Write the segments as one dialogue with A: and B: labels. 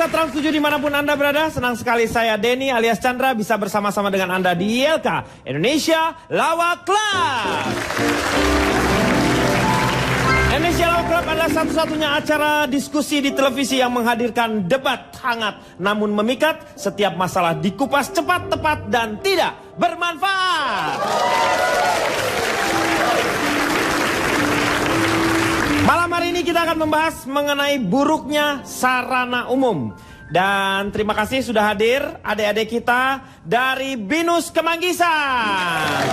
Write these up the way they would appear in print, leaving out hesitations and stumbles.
A: Sobat Trans 7 dimanapun Anda berada, senang sekali saya Denny alias Chandra bisa bersama-sama dengan Anda di ILK Indonesia Lawak Club. Indonesia Lawak Club adalah satu-satunya acara diskusi di televisi yang menghadirkan debat hangat namun memikat. Setiap masalah dikupas cepat, tepat, dan tidak bermanfaat. Malam hari ini kita akan membahas mengenai buruknya sarana umum. Dan terima kasih sudah hadir adik-adik kita dari BINUS Kemanggisan.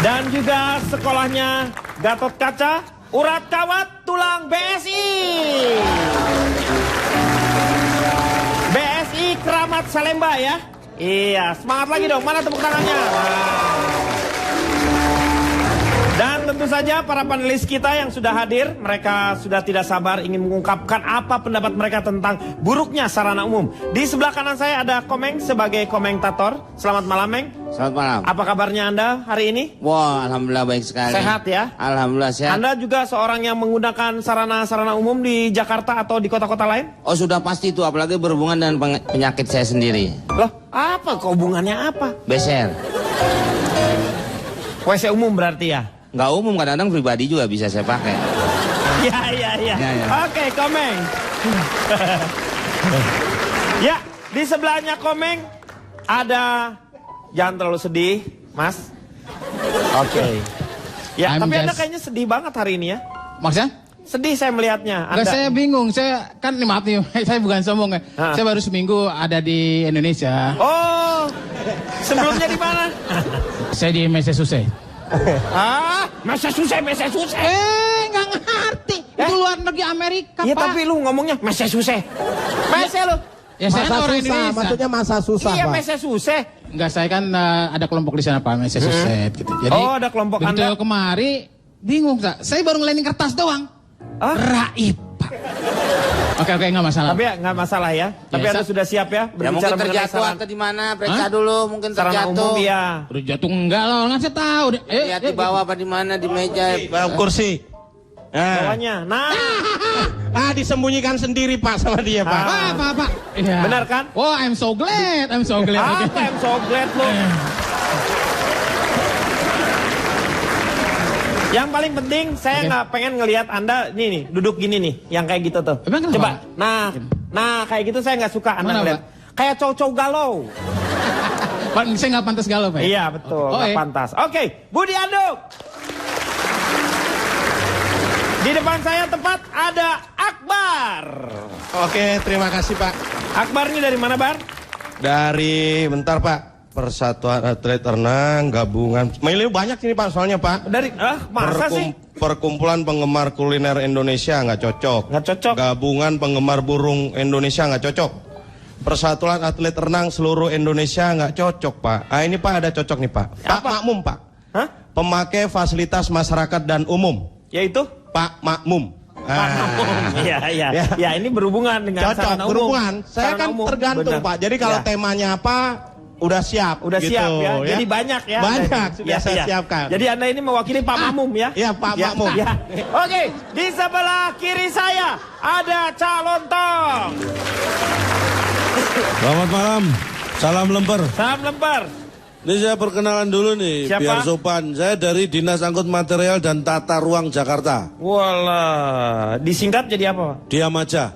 A: Dan juga sekolahnya Gatot Kaca, Urat Kawat, Tulang BSI. BSI Keramat Salemba ya. Iya, semangat lagi dong, mana tepuk tangannya? Dan tentu saja para panelis kita yang sudah hadir, mereka sudah tidak sabar ingin mengungkapkan apa pendapat mereka tentang buruknya sarana umum. Di sebelah kanan saya ada Komeng sebagai komentator. Selamat malam, Meng.
B: Selamat malam.
A: Apa kabarnya Anda hari ini?
B: Wah, alhamdulillah baik sekali.
A: Sehat ya?
B: Alhamdulillah sehat.
A: Anda juga seorang yang menggunakan sarana-sarana umum di Jakarta atau di kota-kota lain?
B: Oh, sudah pasti itu, apalagi berhubungan dengan penyakit saya sendiri.
A: Loh, apa? Hubungannya apa?
B: Beser.
A: WC umum berarti ya?
B: Nggak umum, kadang-kadang pribadi juga bisa saya pakai.
A: Ya.
B: Ya.
A: Oke, Komeng. Ya, di sebelahnya Komeng ada, jangan terlalu sedih, Mas. Oke. Ya, tapi Anda kayaknya sedih banget hari ini ya.
C: Maksudnya?
A: Sedih saya melihatnya.
C: Enggak, saya bingung. Saya kan maaf nih, saya bukan sombong ya. Saya baru seminggu ada di Indonesia.
A: Oh, sebelumnya di mana?
C: Saya di Massachusetts.
A: Massachusetts.
C: Nggak ngerti. Itu luar negeri Amerika,
A: Iya,
C: Pak.
A: tapi lu ngomongnya Massachusetts. Masa lu?
C: Ya, saya kan orang
D: susah,
C: Indonesia.
D: maksudnya masa susah,
A: Iya,
D: Pak.
A: Massachusetts.
C: Enggak, saya kan ada kelompok di sana, Pak, Massachusetts gitu. Jadi,
A: Oh, ada kelompok
C: begitu
A: Anda.
C: kemari, bingung, Pak. Saya baru ngelainin kertas doang. Raib, Pak. Oke, nggak masalah.
A: Tapi ya nggak masalah ya. Tapi Anda sudah siap ya
B: Ya mungkin
A: mengenai
B: terjatuh
A: sarana-
B: atau di mana? Periksa dulu, mungkin
A: sarana
B: terjatuh.
A: umum ya.
C: Udah jatuh enggak lah, orang saya tahu.
B: Lihat di bawah apa di mana, di meja.
E: Bawah kursi.
A: Bawahnya. Nah,
E: Disembunyikan sendiri Pak sama dia Pak.
C: Pak. Iya.
A: Benar kan?
C: Oh, I'm so glad.
A: apa I'm so glad lu? Yang paling penting saya nggak pengen ngelihat Anda nih duduk gini nih, yang kayak gitu tuh.
C: Emang kenapa?
A: Coba, nah kayak gitu saya nggak suka Anda
C: Mana,
A: ngeliat. Kayak cowok galau.
C: Pak, saya nggak pantas galau, Pak.
A: Iya betul, nggak pantas. Oke, Budi Anduk. Di depan saya tepat ada Akbar.
E: Oke, terima kasih Pak.
A: Akbar ini dari mana, Bar?
E: Dari bentar Pak. Persatuan Atlet Renang Gabungan. Ini banyak ini Pak soalnya Pak.
A: Dari masa sih?
E: Perkumpulan Penggemar Kuliner Indonesia nggak cocok.
A: Nggak cocok.
E: Gabungan Penggemar Burung Indonesia nggak cocok. Persatuan Atlet Renang seluruh Indonesia nggak cocok Pak. Ini Pak ada cocok nih Pak. Pak Makmum Pak.
A: Hah?
E: Pemakai fasilitas masyarakat dan umum.
A: Yaitu?
E: Pak Makmum.
A: Iya. Ya, ini berhubungan dengan
E: Cocok,
A: sarana umum.
E: berhubungan. Saya
A: Sarana
E: kan
A: umum,
E: tergantung
A: benar.
E: Pak. Jadi kalau temanya apa, udah siap.
A: Udah
E: gitu,
A: siap ya. Jadi banyak ya.
E: Banyak sudah saya siapkan.
A: Jadi Anda ini mewakili Pak Makmum ya?
E: Iya Pak Makmum.
A: Ya. Oke, di sebelah kiri saya ada Cak Lontong.
F: Selamat malam, salam lemper.
A: Salam lemper.
F: Ini saya perkenalan dulu nih,
A: Siapa?
F: biar sopan. Saya dari Dinas Angkut Material dan Tata Ruang Jakarta.
A: Walah, disingkat jadi apa, Pak?
F: Diam aja.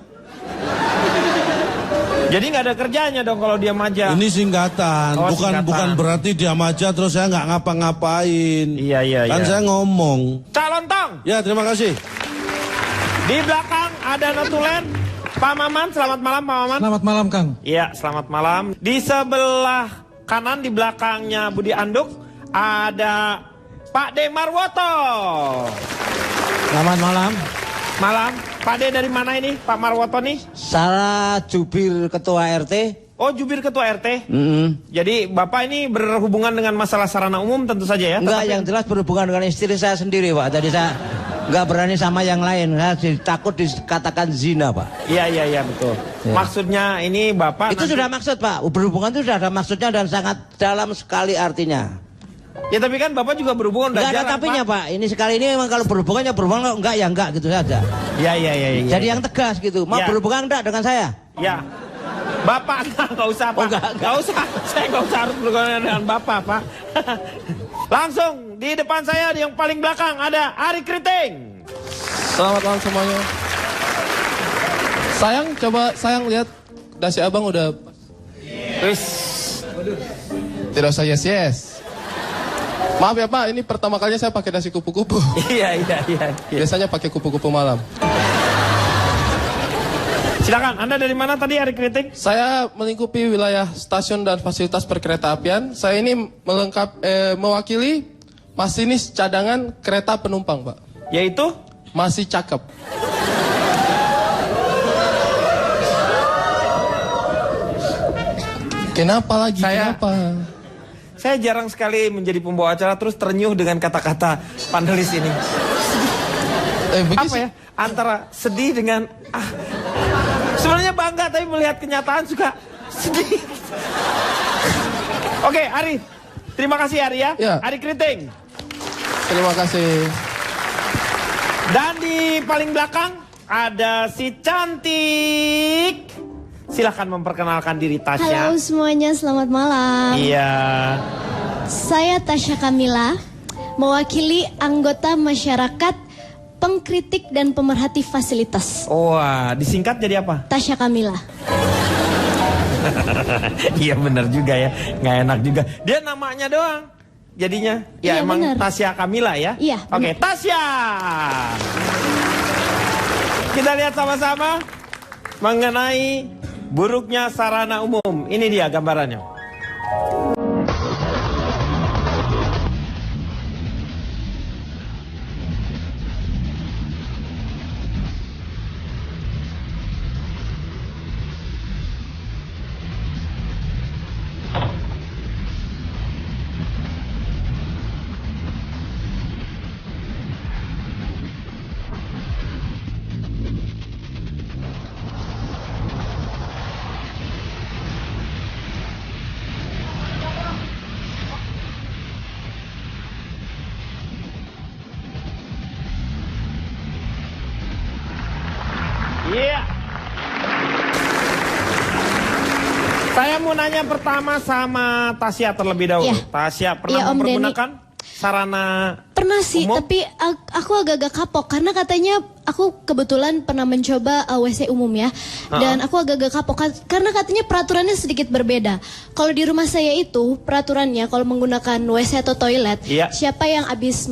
A: Jadi nggak ada kerjanya dong kalau diam aja.
F: Ini singkatan,
A: Oh,
F: bukan
A: singkatan.
F: bukan berarti diam aja terus saya nggak ngapa-ngapain.
A: Iya.
F: Kan saya ngomong.
A: Cak Lontong.
F: Ya terima kasih.
A: Di belakang ada Notulen. Pak Maman, selamat malam Pak Maman.
D: Selamat malam, Kang.
A: Iya, selamat malam. Di sebelah kanan di belakangnya Budi Anduk ada Pak De Marwoto.
D: Selamat malam.
A: Malam. Pak De dari mana ini Pak Marwoto nih?
D: Saya jubir ketua RT.
A: Oh, jubir ketua RT. Jadi Bapak ini berhubungan dengan masalah sarana umum tentu saja ya?
D: Enggak,
A: Tetapi-
D: yang jelas berhubungan dengan istri saya sendiri, Pak. Tadi saya nggak berani sama yang lain. Saya takut dikatakan zina, Pak.
A: Iya, betul.
D: Ya.
A: Maksudnya ini Bapak
D: Itu
A: nanti-
D: sudah maksud, Pak. Berhubungan itu sudah ada maksudnya dan sangat dalam sekali artinya.
A: Ya tapi kan Bapak juga berhubungan udah
D: Enggak ada
A: jarang,
D: tapinya Pak. Ini sekali ini memang kalau berhubungan ya berhubungan, kalau enggak ya enggak gitu saja.
A: Ya.
D: Jadi yang tegas gitu. Mau
A: Ya.
D: berhubungan enggak dengan saya?
A: Ya. Bapak nggak usah Pak.
D: Oh, enggak.
A: usah. Saya nggak usah harus berhubungan dengan Bapak Pak. Langsung di depan saya yang paling belakang ada Ari Kriting.
G: Selamat malam semuanya. Sayang, coba sayang lihat dasi abang udah.
A: Wis.
G: Tidak usah yes. Maaf ya Pak, ini pertama kalinya saya pakai dasi kupu-kupu.
A: Iya.
G: Biasanya pakai kupu-kupu malam.
A: Silakan, Anda dari mana tadi Ari Kriting?
G: Saya melingkupi wilayah stasiun dan fasilitas perkereta apian. Saya ini mewakili masinis cadangan kereta penumpang, Pak.
A: Yaitu?
G: Masih cakep. Kenapa lagi? Kenapa?
A: Saya jarang sekali menjadi pembawa acara terus ternyuh dengan kata-kata panelis ini. Apa ya? Antara sedih dengan sebenarnya bangga tapi melihat kenyataan suka sedih. Oke, Ari. Terima kasih Ari ya. Ari Kriting.
G: Terima kasih.
A: Dan di paling belakang ada si cantik. Silahkan memperkenalkan diri Tasya.
H: Halo semuanya, selamat malam.
A: Iya.
H: Saya Tasya Kamila, mewakili anggota masyarakat pengkritik dan pemerhati fasilitas.
A: Wah, disingkat jadi apa?
H: Tasya Kamila.
A: Iya benar juga ya, nggak enak juga. Dia namanya doang, jadinya. Ya
H: Iya,
A: emang
H: bener.
A: Tasya Kamila ya.
H: Iya.
A: Oke, Tasya. Kita lihat sama-sama mengenai buruknya sarana umum. Ini dia gambarannya. Iya. Saya mau nanya pertama sama Tasya terlebih dahulu.
H: Iya.
A: Tasya pernah
H: Iya, Om
A: mempergunakan sarana
H: Pernah sih,
A: umum?
H: tapi aku agak-agak kapok karena katanya aku kebetulan pernah mencoba WC umum ya. Dan aku agak-agak kapok karena katanya peraturannya sedikit berbeda. Kalau di rumah saya itu peraturannya kalau menggunakan WC atau toilet,
A: Iya.
H: siapa yang habis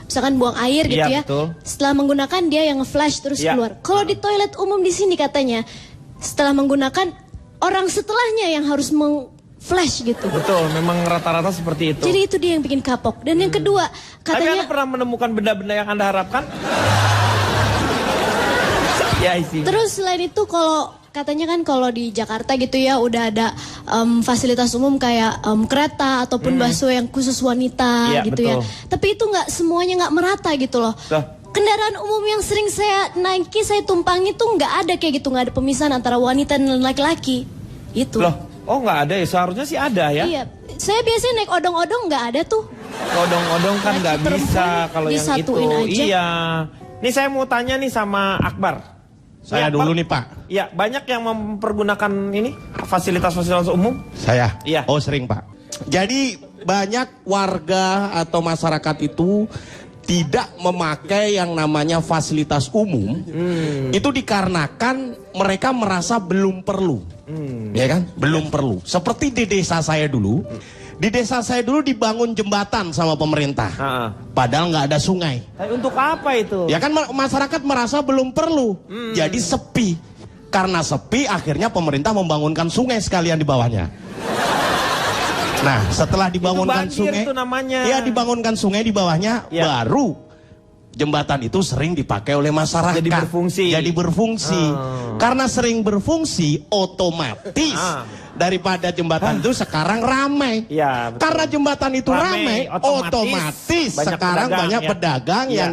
H: misalkan buang air gitu
A: Iya,
H: ya.
A: betul.
H: Setelah menggunakan dia yang nge-flash terus
A: Iya.
H: keluar. Kalau di toilet umum di sini katanya setelah menggunakan orang setelahnya yang harus flash gitu.
A: Betul, memang rata-rata seperti itu.
H: Jadi itu dia yang bikin kapok. Dan yang kedua,
A: Tapi Anda
H: katanya
A: pernah menemukan benda-benda yang Anda harapkan? Ya isi.
H: terus selain itu kalau katanya kan kalau di Jakarta gitu ya udah ada fasilitas umum kayak kereta ataupun busway yang khusus wanita
A: Iya,
H: gitu ya.
A: betul.
H: Tapi itu semuanya nggak merata gitu loh.
A: Loh.
H: Kendaraan umum yang sering saya naiki, saya tumpangi tuh nggak ada kayak gitu, nggak ada pemisahan antara wanita dan laki-laki. Itu.
A: Loh, oh nggak ada ya? Seharusnya sih ada ya.
H: Iya, saya biasanya naik odong-odong nggak ada tuh.
A: Odong-odong kan
H: Laki
A: nggak
H: perempuan
A: bisa kalau yang itu.
H: disatuin aja.
A: Iya. Nih saya mau tanya nih sama Akbar.
E: Saya
A: Ya,
E: dulu
A: Akbar.
E: nih Pak.
A: Iya, banyak yang mempergunakan ini fasilitas-fasilitas umum.
E: Saya?
A: Iya.
E: Oh sering Pak. Jadi banyak warga atau masyarakat itu tidak memakai yang namanya fasilitas umum. Itu dikarenakan mereka merasa belum perlu. Ya kan? Belum perlu. Seperti di desa saya dulu. Di desa saya dulu dibangun jembatan sama pemerintah. Padahal nggak ada sungai.
A: Tapi untuk apa itu?
E: Ya kan masyarakat merasa belum perlu. Jadi sepi. Karena sepi akhirnya pemerintah membangunkan sungai sekalian di bawahnya. Nah, setelah dibangunkan
A: Itu banjir
E: sungai,
A: tuh namanya.
E: ya dibangunkan sungai di bawahnya,
A: Ya.
E: baru jembatan itu sering dipakai oleh masyarakat.
A: Jadi berfungsi.
E: Jadi berfungsi. Karena sering berfungsi, otomatis daripada jembatan itu sekarang ramai.
A: Iya, betul.
E: Karena jembatan itu ramai, otomatis
A: banyak
E: sekarang
A: pedagang,
E: banyak
A: ya.
E: pedagang
A: Iya.
E: yang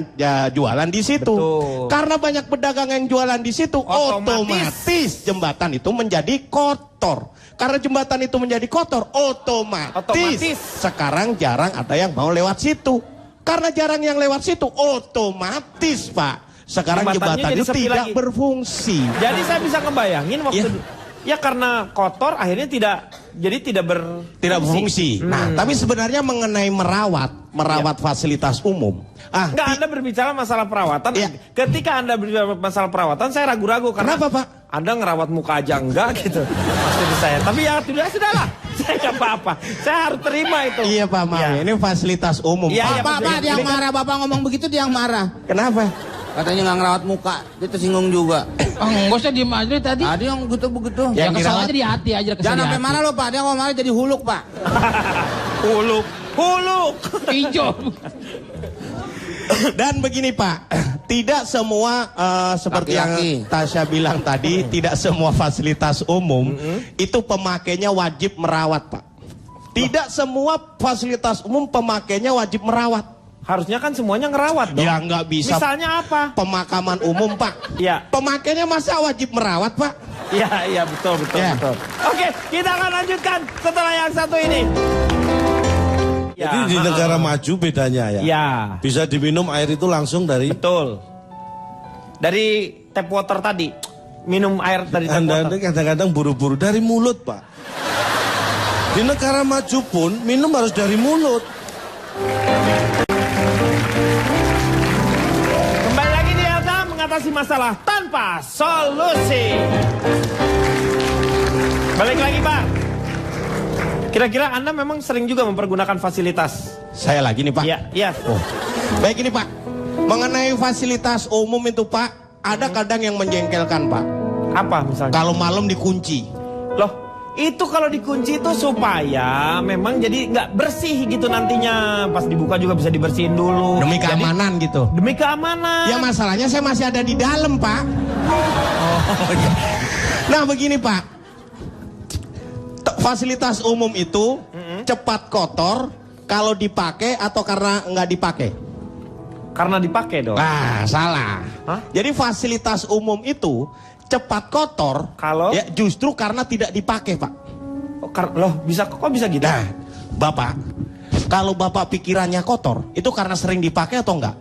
E: jualan di situ.
A: Betul.
E: Karena banyak pedagang yang jualan di situ, otomatis jembatan itu menjadi kotor. Karena jembatan itu menjadi kotor, otomatis sekarang jarang ada yang mau lewat situ. Karena jarang yang lewat situ, otomatis Pak, sekarang jembatan itu tidak berfungsi.
A: Jadi saya bisa ngebayangin waktu ya karena kotor akhirnya tidak
E: berfungsi. Nah, tapi sebenarnya mengenai merawat fasilitas umum.
A: Enggak, Anda berbicara masalah perawatan. Ketika Anda berbicara masalah perawatan, saya ragu-ragu karena
E: kenapa, Pak?
A: Anda ngerawat muka aja enggak gitu. Maksud saya. Tapi ya sudahlah. Saya enggak apa-apa. Saya harus terima itu.
E: Iya, Pak, ini fasilitas umum.
C: Pak, dia yang marah. Bapak ngomong begitu dia yang marah.
E: Kenapa?
B: Katanya nggak ngerawat muka, dia tersinggung juga.
C: Enggak usah diem aja tadi.
B: Tadi yang begitu-begitu.
C: Yang kesal aja di hati aja.
B: Jangan sampai marah lo Pak, dia kalau marah jadi huluk Pak.
A: Huluk.
C: Hijau.
E: Dan begini Pak, tidak semua seperti yang Tasya bilang tadi, tidak semua fasilitas umum itu pemakainya wajib merawat Pak. Tidak semua fasilitas umum pemakainya wajib merawat.
A: Harusnya kan semuanya ngerawat dong.
E: Ya nggak bisa.
A: Misalnya apa?
E: Pemakaman umum Pak.
A: Iya.
E: Pemakainya masa wajib merawat Pak?
A: Iya betul. Oke, kita akan lanjutkan setelah yang satu ini.
F: Jadi di negara maju bedanya ya.
A: Ya.
F: Bisa diminum air itu langsung dari.
A: Betul. Dari tap water tadi. Minum air dari tap water.
F: Anda kadang-kadang buru-buru dari mulut Pak. Di negara maju pun minum harus dari mulut.
A: Kembali lagi di Elta mengatasi masalah tanpa solusi. Balik lagi Pak. Kira-kira Anda memang sering juga mempergunakan fasilitas?
E: Saya lagi nih Pak.
A: Iya.
E: Baik ini Pak. Mengenai fasilitas umum itu Pak, ada kadang yang menjengkelkan Pak.
A: Apa misalnya?
E: Kalau malam dikunci.
A: Loh, itu kalau dikunci itu supaya memang jadi nggak bersih gitu nantinya. Pas dibuka juga bisa dibersihin dulu.
E: Demi keamanan gitu.
A: Demi keamanan.
E: Ya masalahnya saya masih ada di dalam Pak. Nah begini Pak. Fasilitas umum itu cepat kotor kalau dipakai atau karena nggak dipakai?
A: Karena dipakai dong.
E: Nah, salah.
A: Hah?
E: Jadi fasilitas umum itu cepat kotor
A: kalau
E: ya justru karena tidak dipakai, Pak.
A: Loh, kok bisa gitu?
E: Nah, Bapak, kalau Bapak pikirannya kotor, itu karena sering dipakai atau enggak?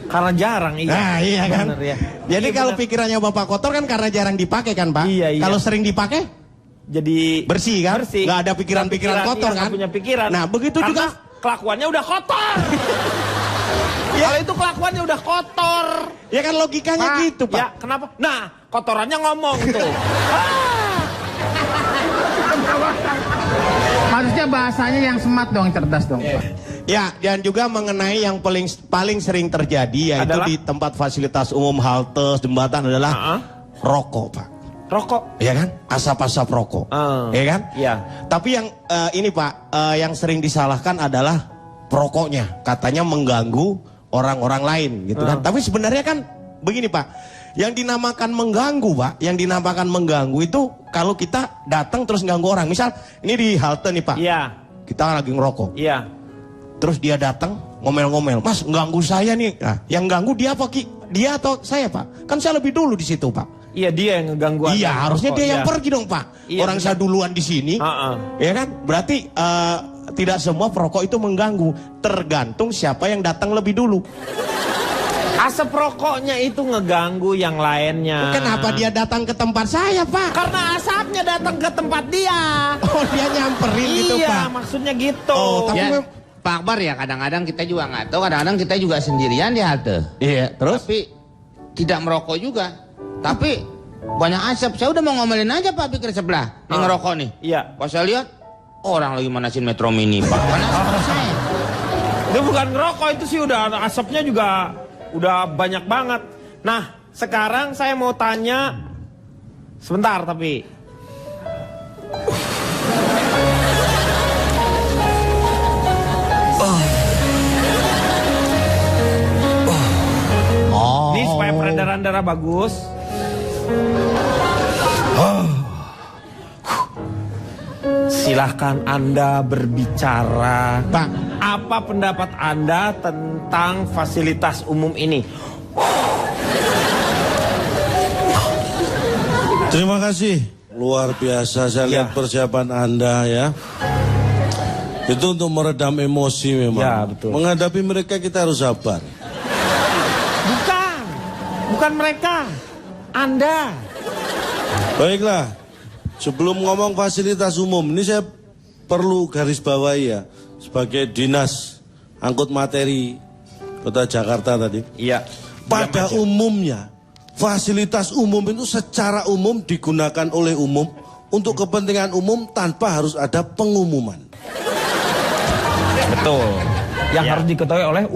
A: Karena jarang, iya.
E: Nah, iya kan?
A: Bener, ya.
E: Jadi
A: Iya,
E: kalau
A: bener.
E: pikirannya Bapak kotor kan karena jarang dipakai kan, Pak?
A: Iya.
E: Kalau sering dipakai?
A: Jadi
E: bersih kan?
A: Bersih.
E: Nggak ada pikiran-pikiran kotor kan?
A: Nggak punya pikiran.
E: Nah, begitu
A: karena
E: juga
A: kelakuannya udah kotor. Kalau itu kelakuannya udah kotor.
E: Ya kan logikanya gitu, Pak.
A: Ya, kenapa? Nah, kotorannya ngomong tuh.
C: Harusnya bahasanya yang smart dong, cerdas dong.
E: Ya, dan juga mengenai yang paling sering terjadi yaitu
A: Adalah?
E: di tempat fasilitas umum, halte, jembatan adalah rokok, Pak.
A: Rokok.
E: Ya kan? Asap-asap rokok. Ya kan?
A: Iya.
E: Tapi yang ini Pak, yang sering disalahkan adalah perokoknya. Katanya mengganggu orang-orang lain gitu kan. Tapi sebenarnya kan begini Pak, yang dinamakan mengganggu Pak, yang dinamakan mengganggu itu kalau kita datang terus ganggu orang. Misal ini di halte nih Pak,
A: Iya.
E: kita lagi ngerokok.
A: Iya.
E: Terus dia datang ngomel-ngomel, Mas ganggu saya nih. Nah, yang ganggu dia apa Ki? Dia atau saya Pak? Kan saya lebih dulu di situ Pak.
A: Iya, dia yang ngeganggu.
E: Iya, harusnya dia yang
A: Iya.
E: pergi dong Pak.
A: Iya,
E: Orang saya duluan di sini. Ya kan? Berarti tidak semua perokok itu mengganggu. Tergantung siapa yang datang lebih dulu.
A: Asap rokoknya itu ngeganggu yang lainnya.
E: Kenapa dia datang ke tempat saya Pak?
A: Karena asapnya datang ke tempat dia.
E: Oh dia nyamperin gitu Pak.
A: Iya, maksudnya gitu.
E: Oh, tapi
B: Ya, Pak Akbar ya kadang-kadang kita juga nggak tahu, kadang-kadang kita juga sendirian di halte.
E: Iya, terus?
B: Tapi tidak merokok juga. Tapi banyak asap. Saya udah mau ngomelin aja Pak pikir sebelah. Nih ngerokok nih.
A: Iya.
B: Pas saya lihat orang lagi manasin Metro Mini Pak. Mana asap saya?
A: Itu bukan ngerokok, itu sih udah asapnya juga udah banyak banget. Nah, sekarang saya mau tanya sebentar tapi saudara bagus. Silahkan Anda berbicara.
B: Pak.
A: Apa pendapat Anda tentang fasilitas umum ini?
F: Terima kasih. Luar biasa saya lihat persiapan Anda ya. Itu untuk meredam emosi memang.
A: Ya, betul.
F: Menghadapi mereka kita harus sabar.
A: Bukan mereka. Anda.
F: Baiklah. Sebelum ngomong fasilitas umum, ini saya perlu garis bawahi ya. Sebagai dinas angkut materi Kota Jakarta tadi.
A: Iya.
F: Pada umumnya, fasilitas umum itu secara umum digunakan oleh umum untuk kepentingan umum tanpa harus ada pengumuman.
A: Betul. Yang harus diketahui oleh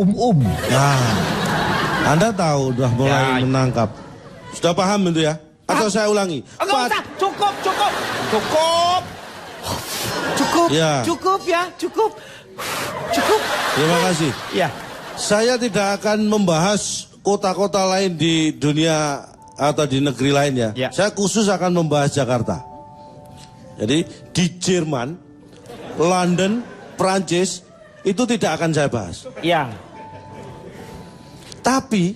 F: Nah, Anda tahu udah mulai
A: Ya.
F: menangkap. Sudah paham itu ya? Atau saya ulangi?
A: Enggak usah, cukup.
F: Ya.
A: Cukup.
F: Terima kasih.
A: Ya.
F: Saya tidak akan membahas kota-kota lain di dunia atau di negeri lain ya.
A: Ya.
F: Saya khusus akan membahas Jakarta. Jadi di Jerman, London, Prancis itu tidak akan saya bahas.
A: Ya.
F: Tapi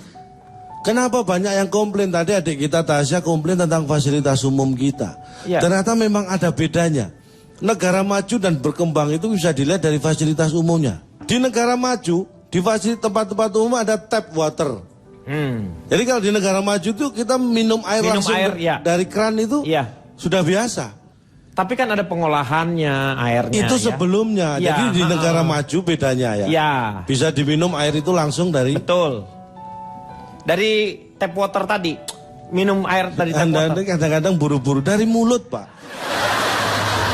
F: kenapa banyak yang komplain? Tadi adik kita Tasya komplain tentang fasilitas umum kita.
A: Ya.
F: Ternyata memang ada bedanya. Negara maju dan berkembang itu bisa dilihat dari fasilitas umumnya. Di negara maju, di tempat-tempat umum ada tap water. Jadi kalau di negara maju itu kita minum air langsung dari keran itu sudah biasa.
A: Tapi kan ada pengolahannya airnya.
F: Itu sebelumnya.
A: Ya.
F: Jadi di negara maju bedanya ya.
A: Ya.
F: Bisa diminum air itu langsung dari.
A: Betul. Dari tap water tadi. Minum air dari tap
F: Anda
A: water.
F: kadang-kadang buru-buru dari mulut, Pak.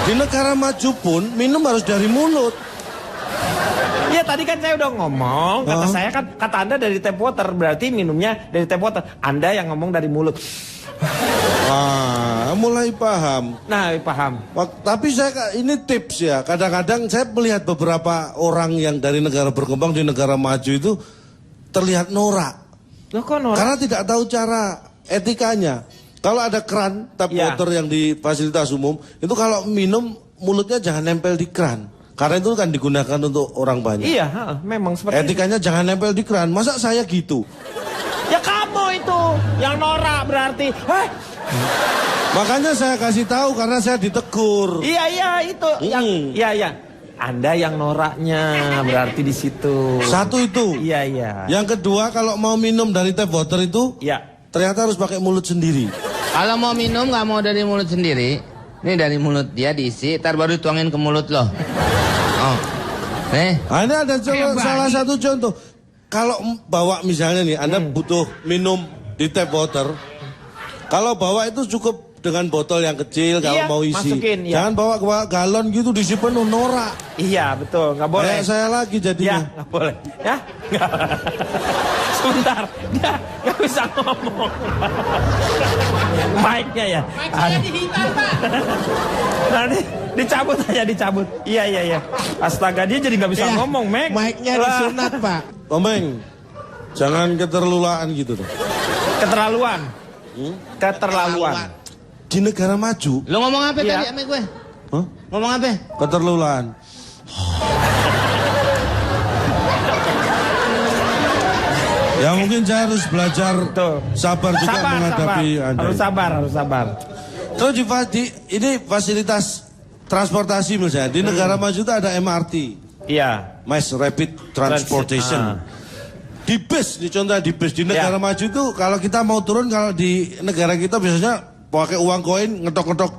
F: Di negara maju pun minum harus dari mulut.
A: Ya tadi kan saya udah ngomong, kata Anda dari tap water, berarti minumnya dari tap water. Anda yang ngomong dari mulut.
F: Mulai paham.
A: Nah, paham.
F: Tapi ini tips ya. Kadang-kadang saya melihat beberapa orang yang dari negara berkembang di negara maju itu terlihat norak.
A: Loh, kok norak?
F: Karena tidak tahu cara etikanya. Kalau ada keran tap water yang di fasilitas umum, itu kalau minum mulutnya jangan nempel di keran. Karena itu kan digunakan untuk orang banyak.
A: Iya, memang seperti
F: etikanya
A: itu.
F: Jangan nempel di keran. Masa saya gitu?
A: Ya kamu itu yang norak berarti.
F: Makanya saya kasih tahu karena saya ditegur.
A: Iya itu. Iya. Anda yang noraknya berarti di situ.
F: Satu itu.
A: Iya.
F: Yang kedua kalau mau minum dari tap water itu, ternyata harus pakai mulut sendiri.
B: Kalau mau minum nggak mau dari mulut sendiri, ini dari mulut dia diisi, ntar baru tuangin ke mulut loh. Oh,
F: Nah, ini ada salah satu contoh. Kalau bawa misalnya nih, Anda butuh minum di tap water. Kalau bawa itu cukup dengan botol yang kecil kalau mau isi.
A: Masukin,
F: Jangan bawa galon gitu diisi penuh, norak.
A: Iya betul, nggak boleh.
F: Saya lagi jadinya.
A: Ya, nggak boleh. Ya, nggak. Sebentar, dia nggak bisa ngomong. Mic-nya ya.
B: Mic-nya dihitam, Pak.
A: Nanti dicabut aja, dicabut. Iya. Astaga, dia jadi nggak bisa ngomong, Mek.
B: Mic-nya disunat, Pak.
F: Omeng, jangan keterlulaan gitu tuh.
A: Keterlaluan. Keterlaluan.
F: Di negara maju.
B: Lo ngomong apa tadi sama gue? Ngomong apa?
F: Keterlulaan. Ya mungkin saya harus belajar sabar juga menghadapi Anda.
A: Harus sabar.
F: Terus ini fasilitas transportasi misalnya di negara maju itu ada MRT.
A: Iya.
F: Mass Rapid Transportation. Di bus, di contohnya di bus di negara maju itu kalau kita mau turun, kalau di negara kita biasanya pakai uang koin ngetok-ngetok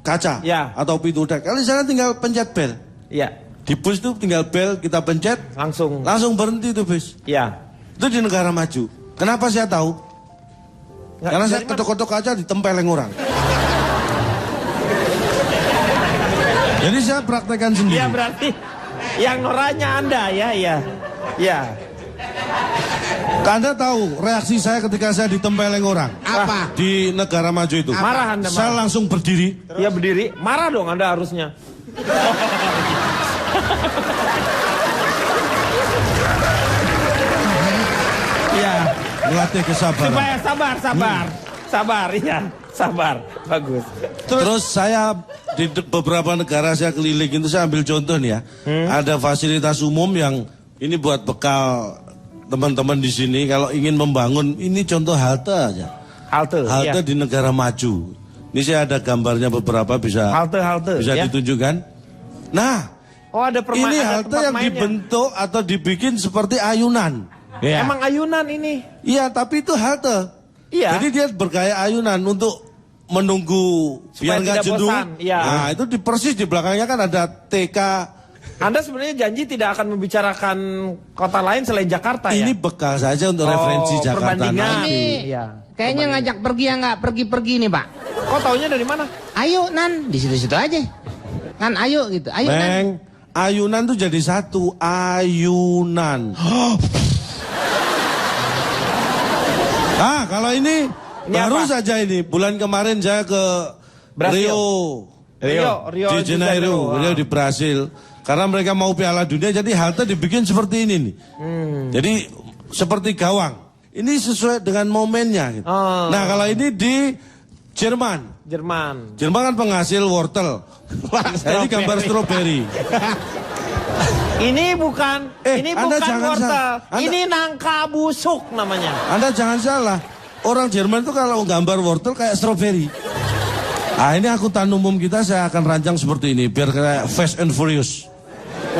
F: kaca atau pintu dek. Kalau di sana tinggal pencet bel.
A: Iya.
F: Di bus itu tinggal bel kita pencet langsung berhenti itu bus.
A: Iya.
F: Itu di negara maju. Kenapa saya tahu? Karena saya ketok-ketok kaca ditempeleng orang. Jadi saya praktekkan sendiri.
A: Iya berarti yang noraknya Anda ya.
F: Anda tahu reaksi saya ketika saya ditempeleng orang?
B: Apa?
F: Di negara maju itu.
A: Marah Anda.
F: Saya langsung berdiri.
A: Iya berdiri. Marah dong Anda harusnya.
F: melatih kesabaran.
A: Supaya sabar, ya, sabar, bagus.
F: Terus saya di beberapa negara saya keliling itu saya ambil contoh nih ya. Ada fasilitas umum yang ini buat bekal teman-teman di sini kalau ingin membangun, ini contoh halte aja.
A: Halte iya.
F: Di negara maju. Ini saya ada gambarnya beberapa bisa bisa
A: ya.
F: ditunjukkan. Nah,
A: ada
F: ini halte yang dibentuk atau dibikin seperti ayunan.
A: Ya. Emang ayunan ini?
F: Iya, tapi itu halte.
A: Iya.
F: Jadi dia bergaya ayunan untuk menunggu
A: supaya
F: biar nggak jenuh.
A: Ya.
F: Nah, itu persis di belakangnya kan ada TK.
A: Anda sebenarnya janji tidak akan membicarakan kota lain selain Jakarta ya?
F: Ini bekal saja untuk referensi Jakarta nanti.
B: Iya. Kayaknya ngajak pergi yang nggak pergi-pergi nih Pak.
A: Kok taunya dari mana?
B: Ayo Nan, di situ-situ aja. Kan ayo gitu, ayo Nan.
F: Ayunan tuh jadi satu, ayunan. Kalau ini baru
A: apa?
F: saja ini bulan kemarin saya ke
A: Rio
F: di Janeiro, Rio di Brasil. Karena mereka mau Piala Dunia, jadi halte dibikin seperti ini nih. Jadi seperti gawang. Ini sesuai dengan momennya. Gitu. Nah kalau ini di Jerman. Jerman kan penghasil wortel. Ini gambar stroberi.
A: Ini bukan wortel. Ini nangka busuk namanya.
F: Anda jangan salah. Orang Jerman itu kalau gambar wortel kayak stroberi. Ah ini angkutan umum kita saya akan rancang seperti ini biar kayak Fast and Furious.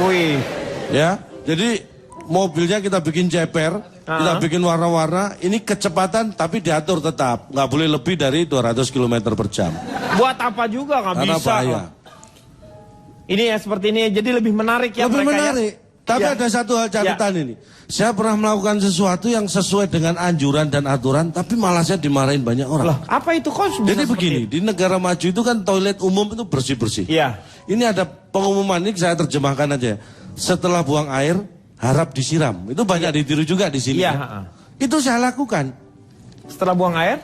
A: Wih.
F: Ya, jadi mobilnya kita bikin ceper, kita bikin warna-warna. Ini kecepatan tapi diatur tetap, nggak boleh lebih dari 200 km per jam.
A: Buat apa juga nggak bisa?
F: Bahaya.
A: Ini ya seperti ini, jadi lebih menarik ya
F: lebih
A: mereka
F: menarik.
A: Ya.
F: Tapi ada satu hal catatan ini. Saya pernah melakukan sesuatu yang sesuai dengan anjuran dan aturan, tapi malah saya dimarahin banyak orang.
A: Loh, apa itu kok?
F: Jadi begini, di negara maju itu kan toilet umum itu bersih-bersih.
A: Iya.
F: Ini ada pengumuman, ini saya terjemahkan aja. Setelah buang air, harap disiram. Itu banyak ditiru juga di sini.
A: Iya.
F: Itu saya lakukan.
A: Setelah buang air?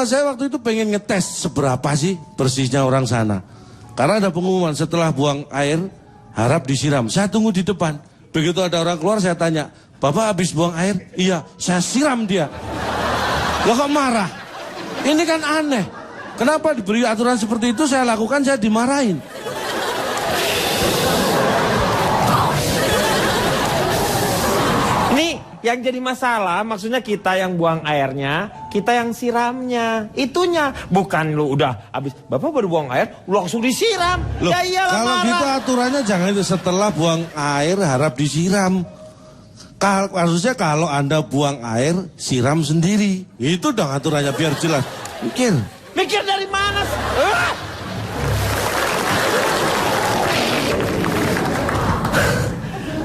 F: Saya waktu itu pengen ngetes seberapa sih bersihnya orang sana. Karena ada pengumuman setelah buang air, harap disiram. Saya tunggu di depan. Begitu ada orang keluar saya tanya, Bapak habis buang air? Iya, saya siram dia. Loh kok marah? Ini kan aneh. Kenapa diberi aturan seperti itu saya lakukan, saya dimarahin.
A: Ini yang jadi masalah, maksudnya kita yang buang airnya, kita yang siramnya. Itunya, bukan lu udah habis, Bapak baru buang air, lu langsung disiram.
F: Loh,
A: ya iyalah
F: kalau
A: marah.
F: gitu aturannya jangan itu setelah buang air harap disiram. Harusnya kalau Anda buang air, siram sendiri. Itu dong aturannya biar jelas.
A: Mikir dari mana?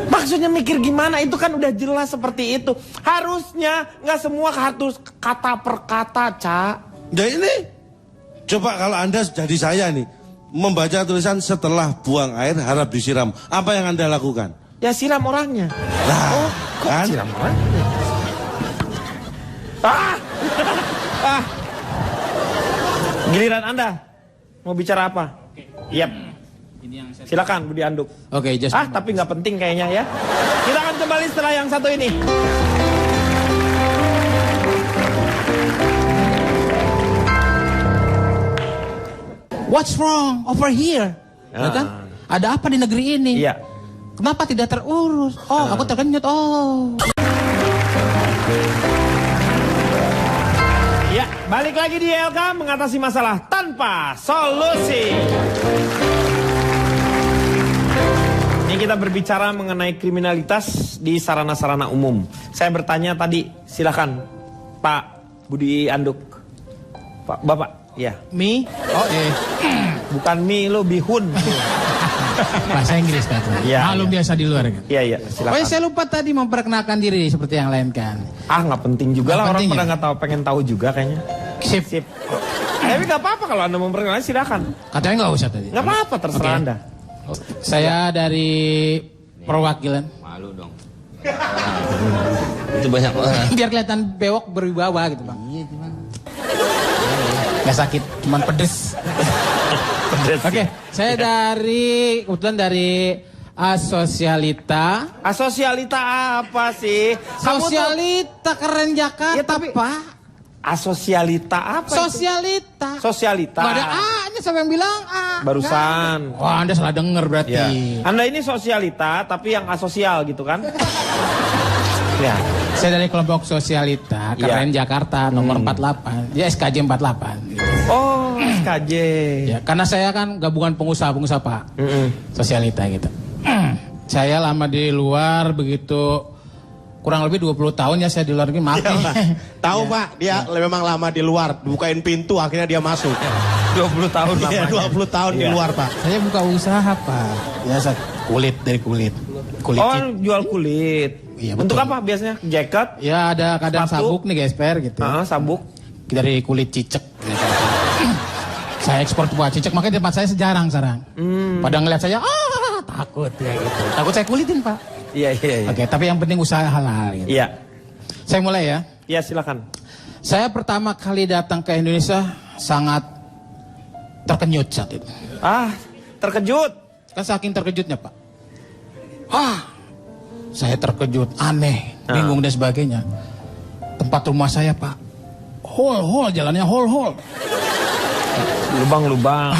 A: Maksudnya mikir gimana? Itu kan udah jelas seperti itu. Harusnya nggak semua harus kata per kata, Cak.
F: Nah ini, coba kalau Anda jadi saya nih, membaca tulisan setelah buang air harap disiram. Apa yang Anda lakukan?
A: Ya siram orangnya.
F: Nah,
A: kok
F: kan?
A: siram orangnya? Giliran Anda mau bicara apa? Yap. Silakan Budi Anduk.
C: Oke,
A: tapi nggak penting kayaknya ya. Kita akan kembali setelah yang satu ini.
C: What's wrong over here? Kan? Ada apa di negeri ini?
A: Iya.
C: Kenapa tidak terurus? Oh, aku terkenyut. Oh.
A: Ya, balik lagi di LK mengatasi masalah tanpa solusi. Ini kita berbicara mengenai kriminalitas di sarana-sarana umum. Saya bertanya tadi, silakan Pak Budi Anduk. Pak, Bapak, ya.
C: Mi? Oh,
A: Bukan mi, lo bihun.
C: Bahasa Inggris katanya.
A: Ya,
C: Maklum biasa di luar kan.
A: Iya, silakan.
C: Oh, saya lupa tadi memperkenalkan diri seperti yang lain kan.
A: Nggak penting juga lah, orang pada
C: ya?
A: nggak tahu, pengen tahu juga kayaknya.
C: Sip.
A: Tapi nggak apa-apa kalau Anda memperkenalkan, silakan.
C: Katanya nggak usah tadi.
A: Nggak apa-apa, terserah Anda.
C: Saya dari perwakilan.
B: Malu dong. Itu banyak orang.
C: Biar kelihatan bewok berwibawa gitu, Bang. Iya, cuman. Gak sakit, cuman pedes. Oke, saya kebetulan dari Asosialita.
A: Asosialita apa sih? Kamu tuh-
C: Sosialita keren Jakarta,
A: Ya, tapi-
C: Pak.
A: Asosialita apa itu?
C: Sosialita.
A: Sosialita.
C: Gak ada A-nya, siapa yang bilang A?
A: Barusan.
C: Wah, Anda salah denger berarti.
A: Ya. Anda ini sosialita tapi yang asosial gitu kan? Ya.
C: Saya dari kelompok Sosialita, keren Jakarta, nomor 48. Ya SKJ 48. Gitu.
A: Oh, SKJ.
C: Ya, karena saya kan gabungan pengusaha-pengusaha, Pak. Sosialita gitu. Saya lama di luar begitu kurang lebih 20 tahun ya saya di luar negeri, maaf
E: Iya,
C: nih.
E: Pak. Tahu Pak, dia memang lama di luar, bukain pintu akhirnya dia masuk.
A: 20 tahun
E: Iya,
A: lamanya.
E: 20 tahun di
A: Iya.
E: luar, Pak.
C: Saya buka usaha, Pak. Biasa kulit dari kulit. Kulit
A: Oh,
C: cip.
A: jual kulit.
C: Iya,
A: Untuk
C: betul.
A: apa biasanya? Jaket?
C: Ya ada kadang
A: Sepatu.
C: sabuk nih gesper gitu.
A: Sabuk.
C: Dari kulit cicek. Gitu. Saya ekspor buat cicek, makanya di tempat saya sejarang. Pada ngeliat saya, takut ya gitu. Takut saya kulitin, Pak.
A: Iya, iya, iya.
C: Oke, tapi yang penting usaha halal gitu.
A: Iya.
C: Saya mulai ya.
A: Iya, silakan.
C: Saya pertama kali datang ke Indonesia sangat terkenyut saat itu.
A: Terkejut.
C: Kan saking terkejutnya, Pak. Saya terkejut, aneh, bingung dan sebagainya. Tempat rumah saya, Pak, hol, jalannya hol.
A: Lubang-lubang.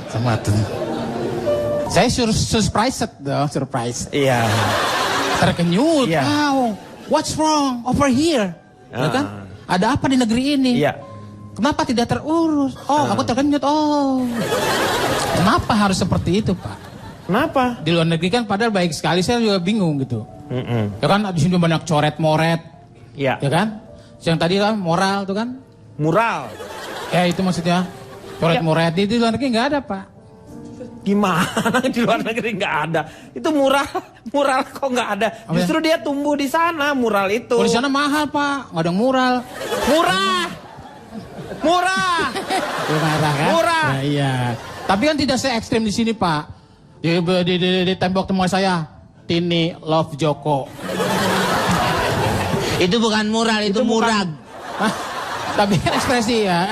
C: Sama tuh. Saya surprised dong, surprise.
A: Iya.
C: Terkenyut.
A: Iya.
C: Wow, what's wrong over here? Ya kan? Ada apa di negeri ini?
A: Iya.
C: Kenapa tidak terurus? Oh, aku terkenyut. Oh, kenapa harus seperti itu, Pak?
A: Kenapa?
C: Di luar negeri kan padahal baik sekali, saya juga bingung gitu. Ya kan, di sini banyak coret-moret,
A: Iya.
C: ya kan? Yang tadi kan moral tuh kan?
A: Mural.
C: Ya itu maksudnya. Coret-moret itu di luar negeri nggak ada, Pak.
A: Gimana di luar negeri nggak ada? Itu mural kok nggak ada?
C: Apa ya?
A: Justru dia tumbuh di sana mural itu.
C: Oh, di sana mahal, Pak. Nggak ada mural.
A: Murah.
C: Marah kan?
A: Murah.
C: Ya, iya. Tapi kan tidak se ekstrim di sini, Pak. Di tembok temuan saya, Tini Love Joko.
B: Itu bukan mural, itu murag.
C: Hah? Tapi kan ekspresi ya.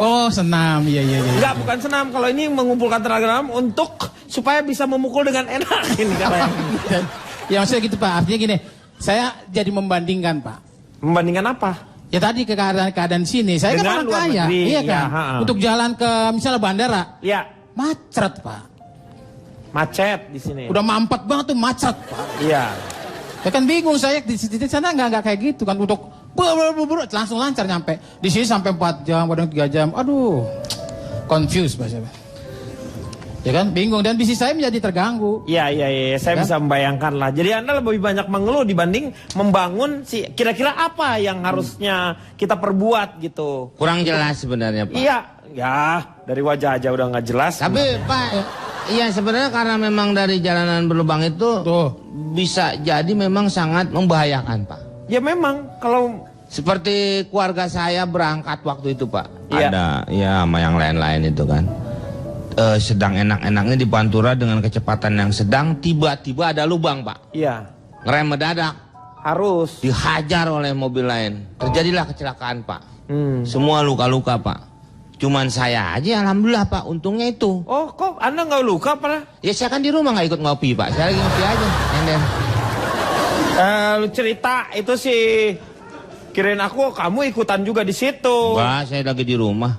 C: Oh, senam. Iya.
A: Enggak, bukan senam. Kalau ini mengumpulkan tenaga dalam untuk supaya bisa memukul dengan enak ini katanya.
C: Ya maksudnya gitu, Pak. Artinya gini, saya jadi membandingkan, Pak.
A: Membandingkan apa?
C: Ya tadi ke keadaan di sini, saya
A: Dengan
C: kan orang
A: luar
C: kaya,
A: negeri,
C: iya
A: ya,
C: kan. Untuk jalan ke misalnya bandara,
A: Ya,
C: macet, Pak.
A: macet di sini.
C: Udah mampet banget tuh macet, Pak.
A: Iya.
C: Ya kan bingung saya di sana nggak kayak gitu kan, untuk langsung lancar nyampe. Di sini sampai 4 jam, kadang 3 jam. Aduh, confused bahasa. Ya kan bingung dan bisnis saya menjadi terganggu.
A: Iya, saya
C: Ya.
A: bisa membayangkan lah. Jadi Anda lebih banyak mengeluh dibanding membangun kira-kira apa yang harusnya kita perbuat gitu.
B: Kurang jelas sebenarnya, Pak.
A: Iya, ya dari wajah aja udah nggak jelas.
B: Tapi Pak, iya sebenarnya karena memang dari jalanan berlubang itu
C: Tuh.
B: bisa jadi memang sangat membahayakan, Pak.
A: Ya memang kalau
B: Seperti keluarga saya berangkat waktu itu, Pak.
A: Iya.
B: Ada ya sama yang lain-lain itu kan. Sedang enak-enaknya di Pantura dengan kecepatan yang sedang, tiba-tiba ada lubang, Pak.
A: iya
B: Ngerem mendadak,
A: harus.
B: dihajar oleh mobil lain. Terjadilah kecelakaan, Pak.
A: Hmm.
B: Semua luka-luka, Pak. Cuman saya aja, alhamdulillah, Pak. Untungnya itu.
A: Oh, kok Anda nggak luka pernah?
B: Ya saya kan di rumah nggak ikut ngopi, Pak. Saya lagi ngopi aja. Enden.
A: Lu cerita itu sih. Kirain aku kamu ikutan juga di situ.
B: Wah, saya lagi di rumah.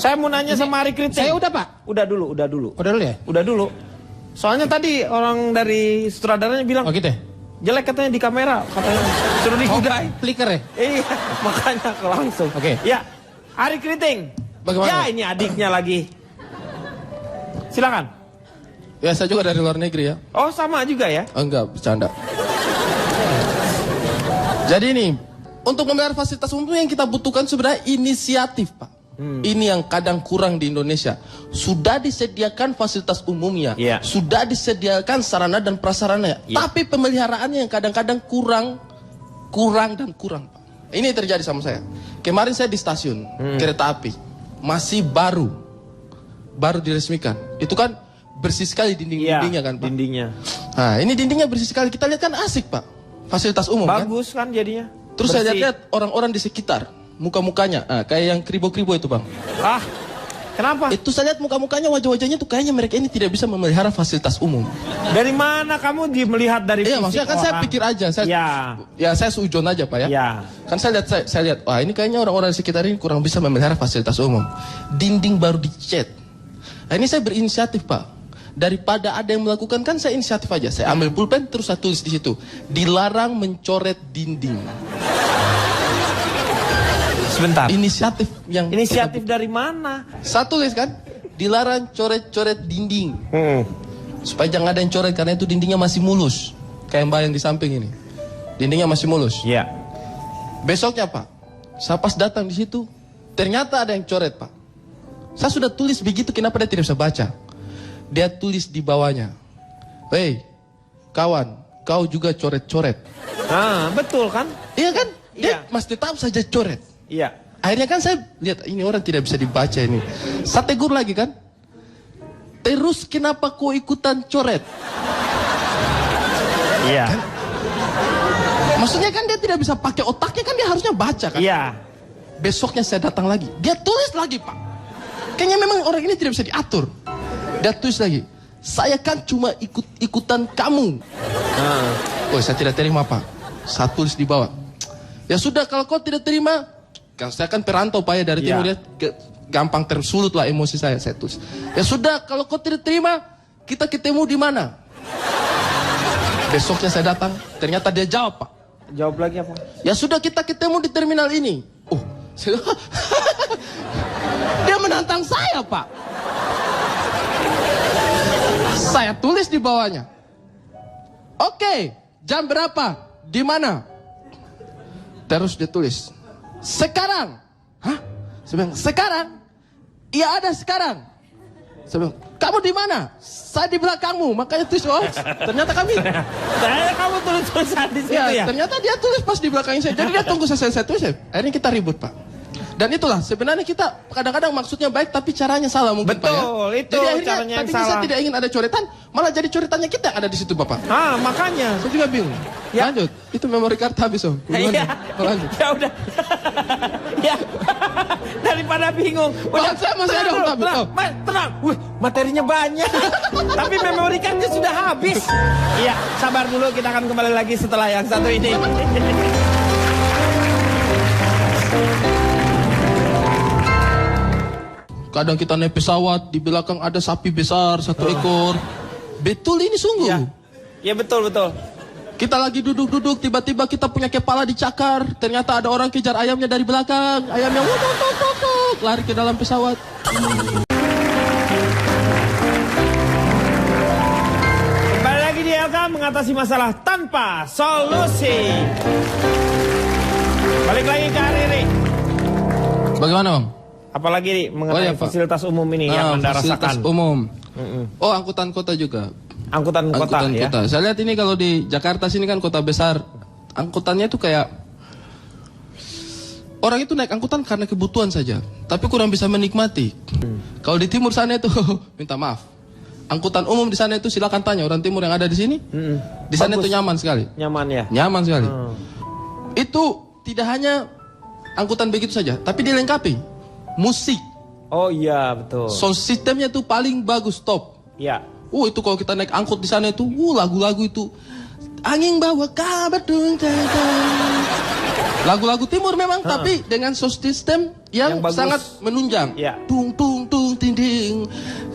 A: Saya mau nanya sama Ari Kriting.
C: Saya udah, Pak.
A: Udah dulu.
C: Udah dulu ya?
A: Udah dulu. Soalnya tadi orang dari sutradaranya bilang
C: Oh gitu ya?
A: jelek katanya di kamera, katanya suruh dihudai.
C: Flicker ya?
A: Iya, makanya langsung.
C: Oke.
A: Ya, Ari Kriting.
G: Bagaimana?
A: Ya, ini adiknya lagi. Silakan.
G: Ya saya juga dari luar negeri ya.
A: Oh, sama juga ya?
G: Enggak, bercanda. Jadi nih, untuk membayar fasilitas umum yang kita butuhkan sebenarnya inisiatif, Pak. Ini yang kadang kurang di Indonesia. Sudah disediakan fasilitas umumnya,
A: Iya.
G: sudah disediakan sarana dan prasarana, tapi pemeliharaannya yang kadang-kadang kurang, Pak. Ini terjadi sama saya. Kemarin saya di stasiun kereta api, masih baru diresmikan. Itu kan bersih sekali dinding-dindingnya kan, Pak.
A: Dindingnya.
G: Nah, ini dindingnya bersih sekali. Kita lihat kan asik, Pak. Fasilitas umum kan.
A: Bagus kan jadinya.
G: Terus saya
A: Bersih.
G: lihat orang-orang di sekitar, muka-mukanya, kayak yang kribo-kribo itu, Bang.
A: Ah, Kenapa?
G: Itu saya lihat muka-mukanya, wajah-wajahnya tuh kayaknya mereka ini tidak bisa memelihara fasilitas umum.
A: Dari mana kamu melihat dari
G: Iya,
A: fisik
G: maksudnya kan saya
A: orang?
G: pikir aja, saya sujon aja Pak ya.
A: Ya.
G: Kan saya lihat, wah ini kayaknya orang-orang di sekitar ini kurang bisa memelihara fasilitas umum. Dinding baru dicat. Nah, ini saya berinisiatif Pak. Daripada ada yang melakukan, kan saya inisiatif aja. Saya ambil pulpen terus saya tulis di situ, dilarang mencoret dinding.
A: Sebentar.
G: Inisiatif
A: dari mana?
G: saya tulis kan, dilarang coret-coret dinding. Supaya jangan ada yang coret karena itu dindingnya masih mulus. Kayak mbak yang di samping ini, dindingnya masih mulus.
A: Iya.
G: Besoknya Pak, saya pas datang di situ, ternyata ada yang coret Pak. Saya sudah tulis begitu, kenapa dia tidak bisa baca? Dia tulis di bawahnya, "Hei, kawan, kau juga coret-coret."
A: Ah, betul kan?
G: Iya kan? Dia
A: Iya.
G: masih tetap saja coret.
A: Iya.
G: Akhirnya kan saya lihat, ini orang tidak bisa dibaca ini. Saya tegur lagi kan. Terus kenapa kau ikutan coret?
A: Iya.
G: Maksudnya kan dia tidak bisa pakai otaknya, kan dia harusnya baca kan.
A: Iya.
G: Besoknya saya datang lagi, dia tulis lagi Pak. Kayaknya memang orang ini tidak bisa diatur. Dia tulis lagi, "Saya kan cuma ikut-ikutan kamu." Oh, saya tidak terima Pak. Saya tulis di bawah, "Ya sudah, kalau kau tidak terima," kan saya kan perantau Pak ya dari timur ya, gampang tersulut lah emosi saya tulis. "Ya sudah, kalau kau tidak terima, kita ketemu di mana?" Besoknya saya datang, ternyata dia jawab Pak.
A: Jawab lagi apa?
G: "Ya sudah, kita ketemu di terminal ini." Oh, dia menantang saya Pak. Saya tulis di bawahnya, "Oke, jam berapa? Di mana?" Terus dia tulis, "Sekarang." Hah? Saya bilang, "Sekarang?" "Iya, ada sekarang." Saya bilang, "Kamu di mana?" "Saya di belakangmu." Makanya tulis, oh, ternyata kami.
A: Kamu tulis-tulisan di situ ya?
G: Ternyata dia tulis pas di belakang saya. Jadi dia tunggu saya tulis ya. Akhirnya kita ribut Pak. Dan itulah sebenarnya kita kadang-kadang maksudnya baik tapi caranya salah mungkin Pak ya.
A: Betul, itu
G: jadi akhirnya
A: caranya yang
G: tadinya saya
A: salah.
G: tidak ingin ada coretan, malah jadi coretannya kita yang ada di situ Bapak.
A: Ah, makanya.
G: Saya juga bingung.
A: Ya.
G: Lanjut, itu memori card habis Om.
A: Iya.
G: Lanjut.
A: Ya udah. Ya. Daripada bingung.
G: Bahan saya masih ada,
A: tenang,
G: Om,
A: tenang, tenang. Wih, materinya banyak. Tapi memori cardnya sudah habis. Iya, sabar dulu, kita akan kembali lagi setelah yang satu ini.
G: Kadang kita naik pesawat, di belakang ada sapi besar 1 ekor. Betul ini sungguh.
A: Iya. Ya betul, betul.
G: Kita lagi duduk-duduk, tiba-tiba kita punya kepala dicakar. Ternyata ada orang kejar ayamnya dari belakang. Ayamnya wuk, lari ke dalam pesawat.
A: Kembali lagi di LK mengatasi masalah tanpa solusi. Balik lagi ke Ariri.
G: Bagaimana Bang?
A: Apalagi mengenai
G: Pak.
A: fasilitas umum ini yang Anda
G: fasilitas
A: rasakan.
G: umum. Oh, angkutan kota juga.
A: Angkutan kota
G: Angkutan
A: ya.
G: kota. Saya lihat ini kalau di Jakarta sini kan kota besar. Angkutannya itu kayak orang itu naik angkutan karena kebutuhan saja, tapi kurang bisa menikmati. Kalau di timur sana itu minta maaf. Angkutan umum di sana itu silakan tanya orang timur yang ada di sini. Di sana
A: Bagus.
G: itu nyaman sekali.
A: Nyaman ya.
G: Nyaman sekali. Itu tidak hanya angkutan begitu saja, tapi dilengkapi musik.
A: Oh iya, betul.
G: Sound sistemnya itu paling bagus, top.
A: Iya.
G: Itu kalau kita naik angkut di sana itu, lagu-lagu itu angin bawa kabar dung dung dung. Lagu-lagu timur memang, tapi dengan sound system yang
A: bagus.
G: sangat menunjang.
A: Iya.
G: Tung tung tung ting ting.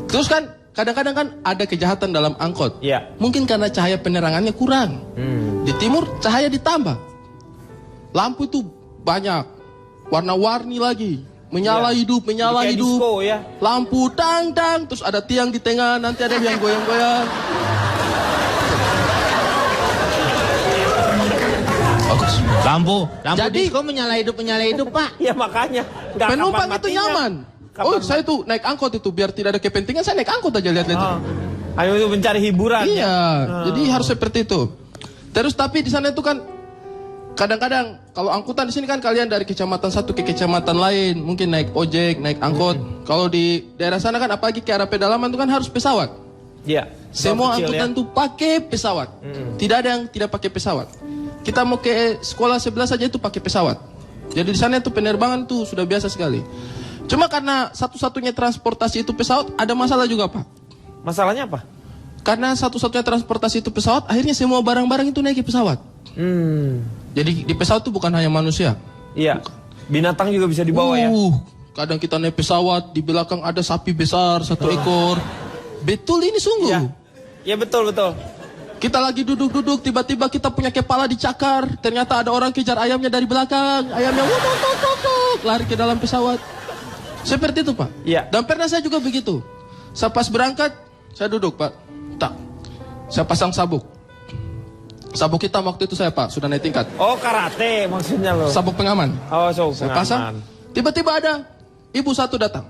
G: Terus kan kadang-kadang kan ada kejahatan dalam angkot.
A: Iya.
G: Mungkin karena cahaya penerangannya kurang. Di timur cahaya ditambah. Lampu itu banyak, warna-warni lagi. Menyala
A: Iya.
G: hidup, menyala
A: Jadi kayak
G: hidup.
A: disco ya.
G: Lampu tang tang, terus ada tiang di tengah, nanti ada yang goyang-goyang. Bagus.
B: Lampu
G: Jadi-
B: disco menyala hidup Pak.
A: Ya makanya. Nggak
G: Penumpang
A: kapan
G: itu
A: matinya.
G: nyaman.
A: Kapan
G: Oh, saya tuh naik angkot itu biar tidak ada kepentingan, saya naik angkot aja lihat-lihat.
A: Oh. Ayo itu mencari hiburan.
G: Iya,
A: ya.
G: jadi harus seperti itu. Terus tapi di sana itu kan kadang-kadang kalau angkutan di sini kan kalian dari kecamatan satu ke kecamatan lain, mungkin naik ojek, naik angkot. Kalau di daerah sana kan apalagi ke arah pedalaman itu kan harus pesawat.
A: Iya.
G: Semua
A: Kecil,
G: angkutan
A: ya.
G: tuh pakai pesawat. Tidak ada yang tidak pakai pesawat. Kita mau ke sekolah sebelah saja itu pakai pesawat. Jadi di sana itu penerbangan tuh sudah biasa sekali. Cuma karena satu-satunya transportasi itu pesawat, ada masalah juga Pak.
A: Masalahnya apa?
G: Karena satu-satunya transportasi itu pesawat, akhirnya semua barang-barang itu naik ke pesawat. Jadi di pesawat itu bukan hanya manusia.
A: Iya. Binatang juga bisa dibawa ya.
G: Kadang kita naik pesawat, di belakang ada sapi besar 1 ekor. Betul ini sungguh.
A: Iya. Ya betul.
G: Kita lagi duduk-duduk, tiba-tiba kita punya kepala dicakar. Ternyata ada orang kejar ayamnya dari belakang. Ayamnya lari ke dalam pesawat. Seperti itu Pak.
A: Iya.
G: Dan pernah saya juga begitu. Saya pas berangkat, saya duduk Pak. Tak. Saya pasang sabuk. Sabuk hitam waktu itu saya Pak, sudah naik tingkat.
A: Oh karate maksudnya lo.
G: Sabuk pengaman.
A: Oh
G: Saya pasang. Tiba-tiba ada ibu satu datang.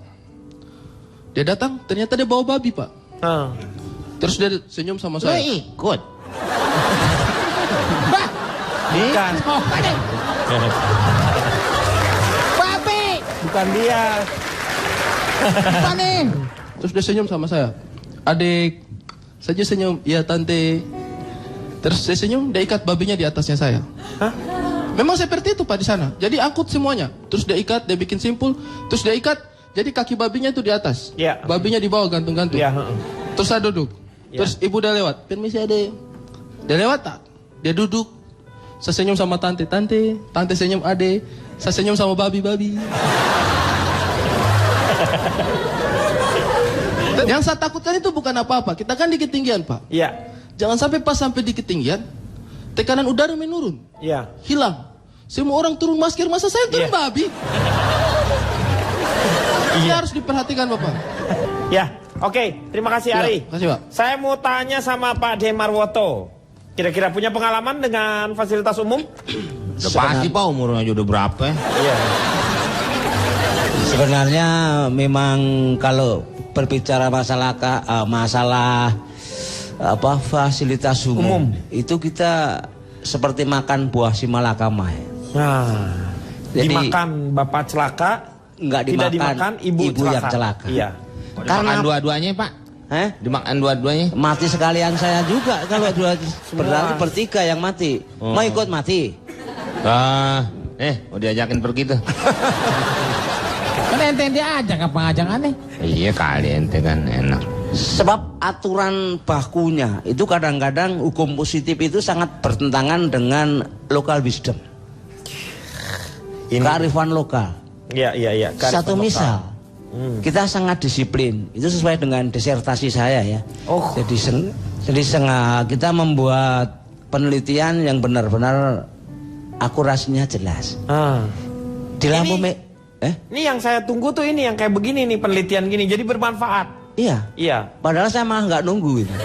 G: Dia datang, ternyata dia bawa babi Pak. Terus dia senyum sama saya.
B: Ikut.
A: Bukan.
C: Babi.
A: Bukan dia.
C: Apa nih?
G: Terus dia senyum sama saya. Adik, saja senyum. Iya tante. Terus saya senyum, dia ikat babinya di atasnya saya.
A: Hah?
G: Memang seperti itu Pak di sana. Jadi angkut semuanya. Terus dia ikat, dia bikin simpul. Terus dia ikat, jadi kaki babinya itu di atas.
A: Iya.
G: Babinya di bawah gantung-gantung.
A: Iya.
G: Terus saya duduk.
A: Iya.
G: Terus ibu udah lewat. Permisi adek. Dia lewat tak? Dia duduk. Saya senyum sama tante. Tante senyum adek. Saya senyum sama babi-babi. Yang saya takutkan itu bukan apa-apa. Kita kan di ketinggian Pak.
A: Iya.
G: Jangan sampai pas sampai di ketinggian, tekanan udara menurun,
A: Iya.
G: hilang. Semua orang turun masker, masa saya turun babi? Ini harus diperhatikan Bapak.
A: Ya. Oke, terima kasih
G: Ya,
A: Ari.
G: kasih, Pak.
A: Saya mau tanya sama Pak Demarwoto. Kira-kira punya pengalaman dengan fasilitas umum?
B: Udah pasti Pak umurnya udah berapa ya?
A: Iya.
D: Sebenarnya memang kalau berbicara masalah fasilitas umum itu kita seperti makan buah simalakama.
A: Nah,
D: Jadi-
A: dimakan bapak celaka,
D: Enggak
A: tidak
D: dimakan
A: dimakan ibu
D: yang celaka.
A: Iya.
B: Dimakan dua-duanya Pak. Dimakan dua-duanya.
D: Mati sekalian saya juga kalau berarti bertiga yang mati. Mau ikut mati?
B: Mau diajakin pergi tuh.
C: Kan ente diajak apa ngajak aneh?
B: Iya kali ente kan enak.
D: Sebab aturan bakunya itu kadang-kadang hukum positif itu sangat bertentangan dengan local wisdom. Kearifan lokal.
A: Iya.
D: Satu misal, kita sangat disiplin. Itu sesuai dengan disertasi saya ya.
A: Oh.
D: Jadi kita membuat penelitian yang benar-benar akurasinya jelas. Di lampu
A: Ini yang saya tunggu tuh ini yang kayak begini nih penelitian gini jadi bermanfaat.
D: Iya.
A: Iya.
D: Padahal saya malah nggak nunggu itu.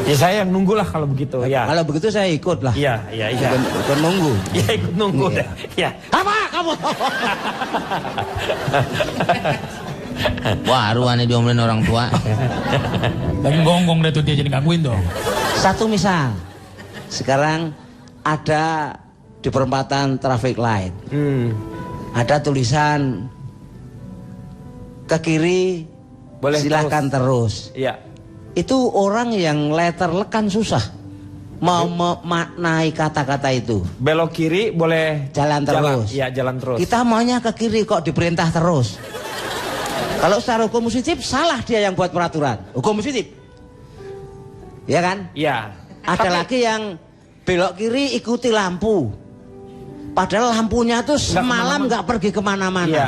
A: Ya saya yang nunggu lah kalau begitu. Ya.
D: Kalau begitu saya ikut lah.
A: Iya.
D: Ikut nunggu.
A: Ya ikut nunggu
D: Iya.
A: deh. Ya.
D: Apa kamu?
B: Wah, ruannya diomelin orang tua.
C: Dan gonggong deh tuh dia jadi gangguin dong.
D: Satu misal, sekarang ada di perempatan traffic light, ada tulisan ke kiri,
A: Boleh
D: silakan terus.
A: Iya.
D: Itu orang yang letterlek kan susah mau memaknai kata-kata itu.
A: Belok kiri boleh
D: Jalan terus.
A: Iya, jalan terus.
D: Kita maunya ke kiri kok diperintah terus. Kalau secara hukum positif salah dia yang buat peraturan. Hukum positif. Ya kan?
A: Iya.
D: Ada lagi yang belok kiri ikuti lampu. Padahal lampunya tuh semalam nggak pergi kemana-mana.
A: Iya.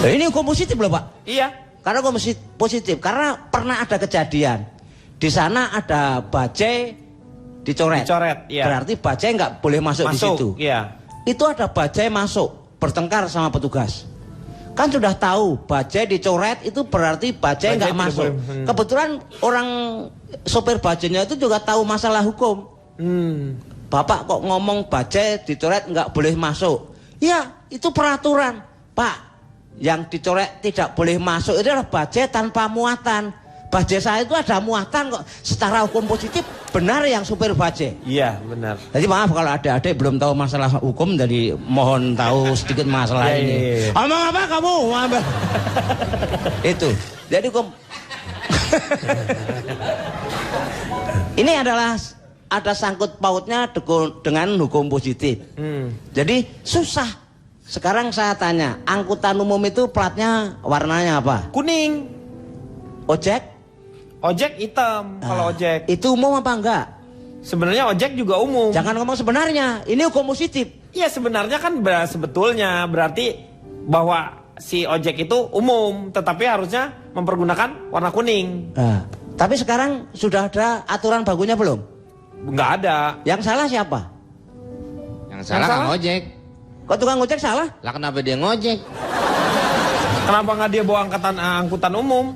D: Nah, ini hukum positif loh Pak.
A: Iya.
D: Karena hukum positif. Karena pernah ada kejadian. Di sana ada bajai dicoret.
A: Iya.
D: Berarti bajai nggak boleh masuk di situ.
A: Iya.
D: Itu ada bajai masuk bertengkar sama petugas. Kan sudah tahu bajai dicoret itu berarti bajai nggak
A: tidak
D: masuk.
A: boleh.
D: Kebetulan orang sopir bajainya itu juga tahu masalah hukum. Bapak kok ngomong bajai dicoret nggak boleh masuk. Ya itu peraturan Pak. Yang dicoret tidak boleh masuk itu adalah bajai tanpa muatan. Bajai saya itu ada muatan kok. Secara hukum positif benar yang supir bajai.
A: Iya, benar.
D: Jadi maaf kalau adik-adik belum tahu masalah hukum, jadi mohon tahu sedikit masalah ini.
A: Iya.
D: Ngomong apa kamu? Itu. Jadi hukum. Ini adalah ada sangkut pautnya dengan hukum positif. Jadi susah Sekarang saya tanya, angkutan umum itu platnya warnanya apa?
A: Kuning.
D: Ojek?
A: Ojek hitam kalau ojek.
D: Itu umum apa enggak?
A: Sebenarnya ojek juga umum.
D: Jangan ngomong sebenarnya, ini hukum positif.
A: Iya sebenarnya kan sebetulnya berarti bahwa si ojek itu umum, tetapi harusnya mempergunakan warna kuning.
D: Tapi sekarang sudah ada aturan bakunya belum?
A: Nggak ada.
D: Yang salah siapa?
B: Yang salah Kang Ojek.
D: Kok tukang ojek salah?
B: Lah kenapa dia ngojek?
A: Kenapa nggak dia bawa angkutan umum?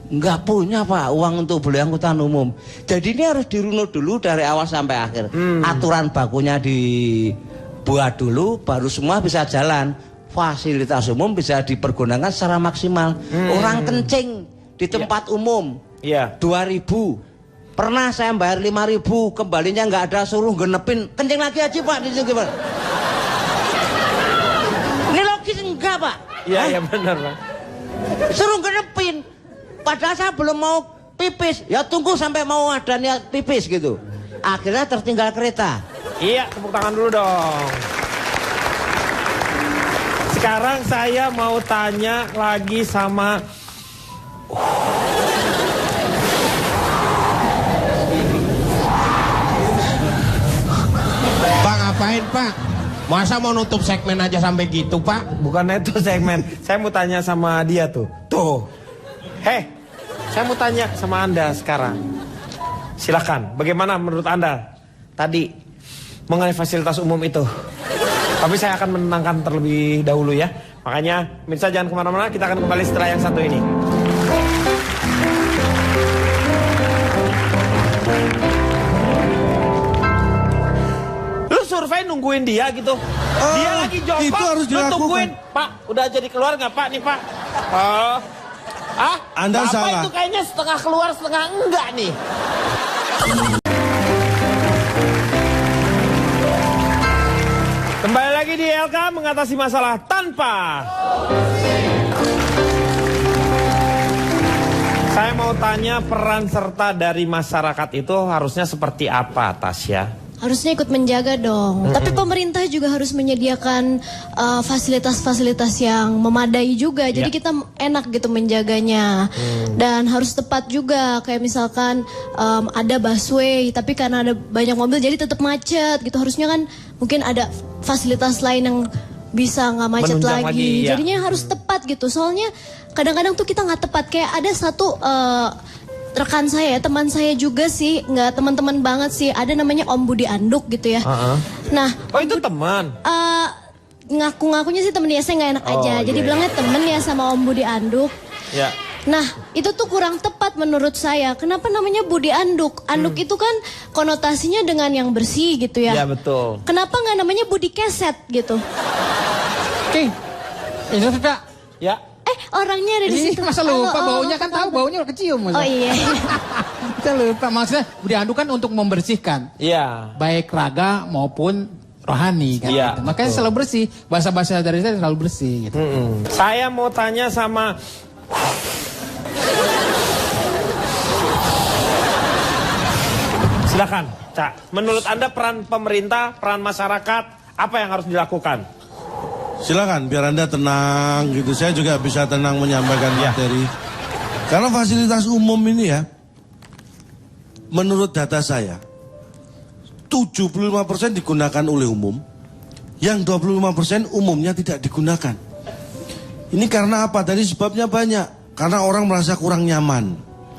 D: Nggak punya Pak uang untuk beli angkutan umum. Jadi ini harus dirunut dulu dari awal sampai akhir. Aturan bakunya dibuat dulu, baru semua bisa jalan. Fasilitas umum bisa dipergunakan secara maksimal. Orang kencing di tempat umum, 2.000. Pernah saya bayar 5.000, kembalinya nggak ada, suruh genepin. Kencing lagi aja Pak, di sini gimana? Ini logis enggak Pak?
A: Iya benar Pak.
D: Suruh genepin. Padahal saya belum mau pipis, ya tunggu sampai mau ada niat pipis gitu. Akhirnya tertinggal kereta.
A: Iya, tepuk tangan dulu dong. Sekarang saya mau tanya lagi sama
E: Pak ngapain Pak? Masa mau nutup segmen aja sampai gitu Pak?
A: Bukan itu segmen. Saya mau tanya sama dia tuh. Tuh. Hei, saya mau tanya sama Anda sekarang. Silakan, bagaimana menurut Anda tadi mengenai fasilitas umum itu? Tapi saya akan menenangkan terlebih dahulu ya. Makanya, pemirsa jangan kemana-mana, kita akan kembali setelah yang satu ini. Lu survei nungguin dia gitu. Dia lagi jongkok,
F: itu harus
A: lu
F: dilakukan.
A: tungguin. Pak, udah jadi keluar nggak Pak nih Pak? Oh.
F: Anda
A: Bapak
F: salah.
A: itu kayaknya setengah keluar setengah enggak nih. Kembali lagi di LK mengatasi masalah tanpa. Saya mau tanya peran serta dari masyarakat itu harusnya seperti apa, Tasya?
H: Harusnya ikut menjaga dong. Tapi pemerintah juga harus menyediakan fasilitas-fasilitas yang memadai juga. Jadi kita enak gitu menjaganya. Dan harus tepat juga. Kayak misalkan ada busway, tapi karena ada banyak mobil jadi tetap macet gitu. Harusnya kan mungkin ada fasilitas lain yang bisa nggak macet
A: Menunjang lagi, ya.
H: Jadinya harus tepat gitu. Soalnya kadang-kadang tuh kita nggak tepat. Kayak ada satu rekan saya, teman saya juga sih, nggak teman-teman banget sih, ada namanya Om Budi Anduk gitu ya. Nah,
A: oh itu teman?
H: Ngaku-ngakunya sih temen dia, saya nggak enak aja. Jadi bilangnya temen ya sama Om Budi Anduk.
A: Ya.
H: Nah, itu tuh kurang tepat menurut saya. Kenapa namanya Budi Anduk? Anduk itu kan konotasinya dengan yang bersih gitu ya.
A: Ya betul.
H: Kenapa nggak namanya Budi Keset gitu?
C: Oke, itu Pak.
A: Ya.
H: Orangnya ada di situ.
C: Masa lupa,
H: Halo,
C: baunya kan tahu, baunya udah kecium. Masa.
H: Oh iya.
C: Kita lupa, maksudnya Budi Anduk kan untuk membersihkan.
A: Iya.
C: Baik raga maupun rohani kan.
A: Iya,
C: Gitu. Makanya selalu bersih, bahasa-bahasa dari saya selalu bersih gitu.
A: Saya mau tanya sama silakan, Cak. Menurut Anda peran pemerintah, peran masyarakat, apa yang harus dilakukan?
F: Silakan, biar Anda tenang gitu. Saya juga bisa tenang menyampaikan materi. Karena fasilitas umum ini ya, menurut data saya, 75% digunakan oleh umum, yang 25% umumnya tidak digunakan. Ini karena apa? Tadi sebabnya banyak. Karena orang merasa kurang nyaman.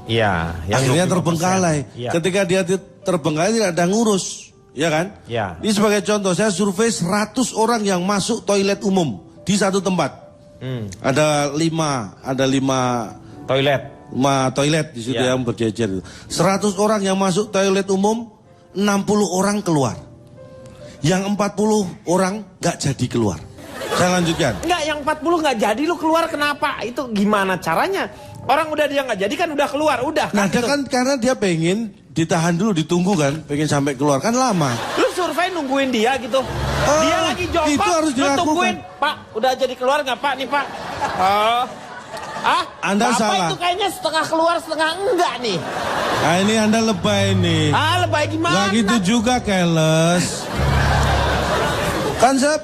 A: Iya.
F: Akhirnya terbengkalai.
A: Iya.
F: Ketika dia terbengkalai tidak ada ngurus. Ya kan?
A: Ya.
F: Ini sebagai contoh, saya survei 100 orang yang masuk toilet umum di satu tempat. Ada 5 toilet di situ yang berjejer. 100 orang yang masuk toilet umum, 60 orang keluar. Yang 40 orang nggak jadi keluar. Saya lanjutkan.
A: Enggak, yang 40 nggak jadi lu keluar kenapa? Itu gimana caranya? Orang udah dia nggak jadi kan udah keluar, udah.
F: Nah,
A: Kan,
F: dia kan karena dia pengen ditahan dulu, ditunggu kan, pengen sampai keluar kan lama.
A: lu survei nungguin dia gitu. Dia lagi jongkok,
F: itu harus
A: lu
F: dilakukan.
A: tungguin. Pak, udah jadi keluar nggak Pak nih Pak?
F: Anda
A: Bapak
F: salah.
A: itu kayaknya setengah keluar setengah enggak nih.
F: Nah, ini Anda lebay nih.
A: Lebay gimana?
F: Nggak gitu juga, keles. Kan saya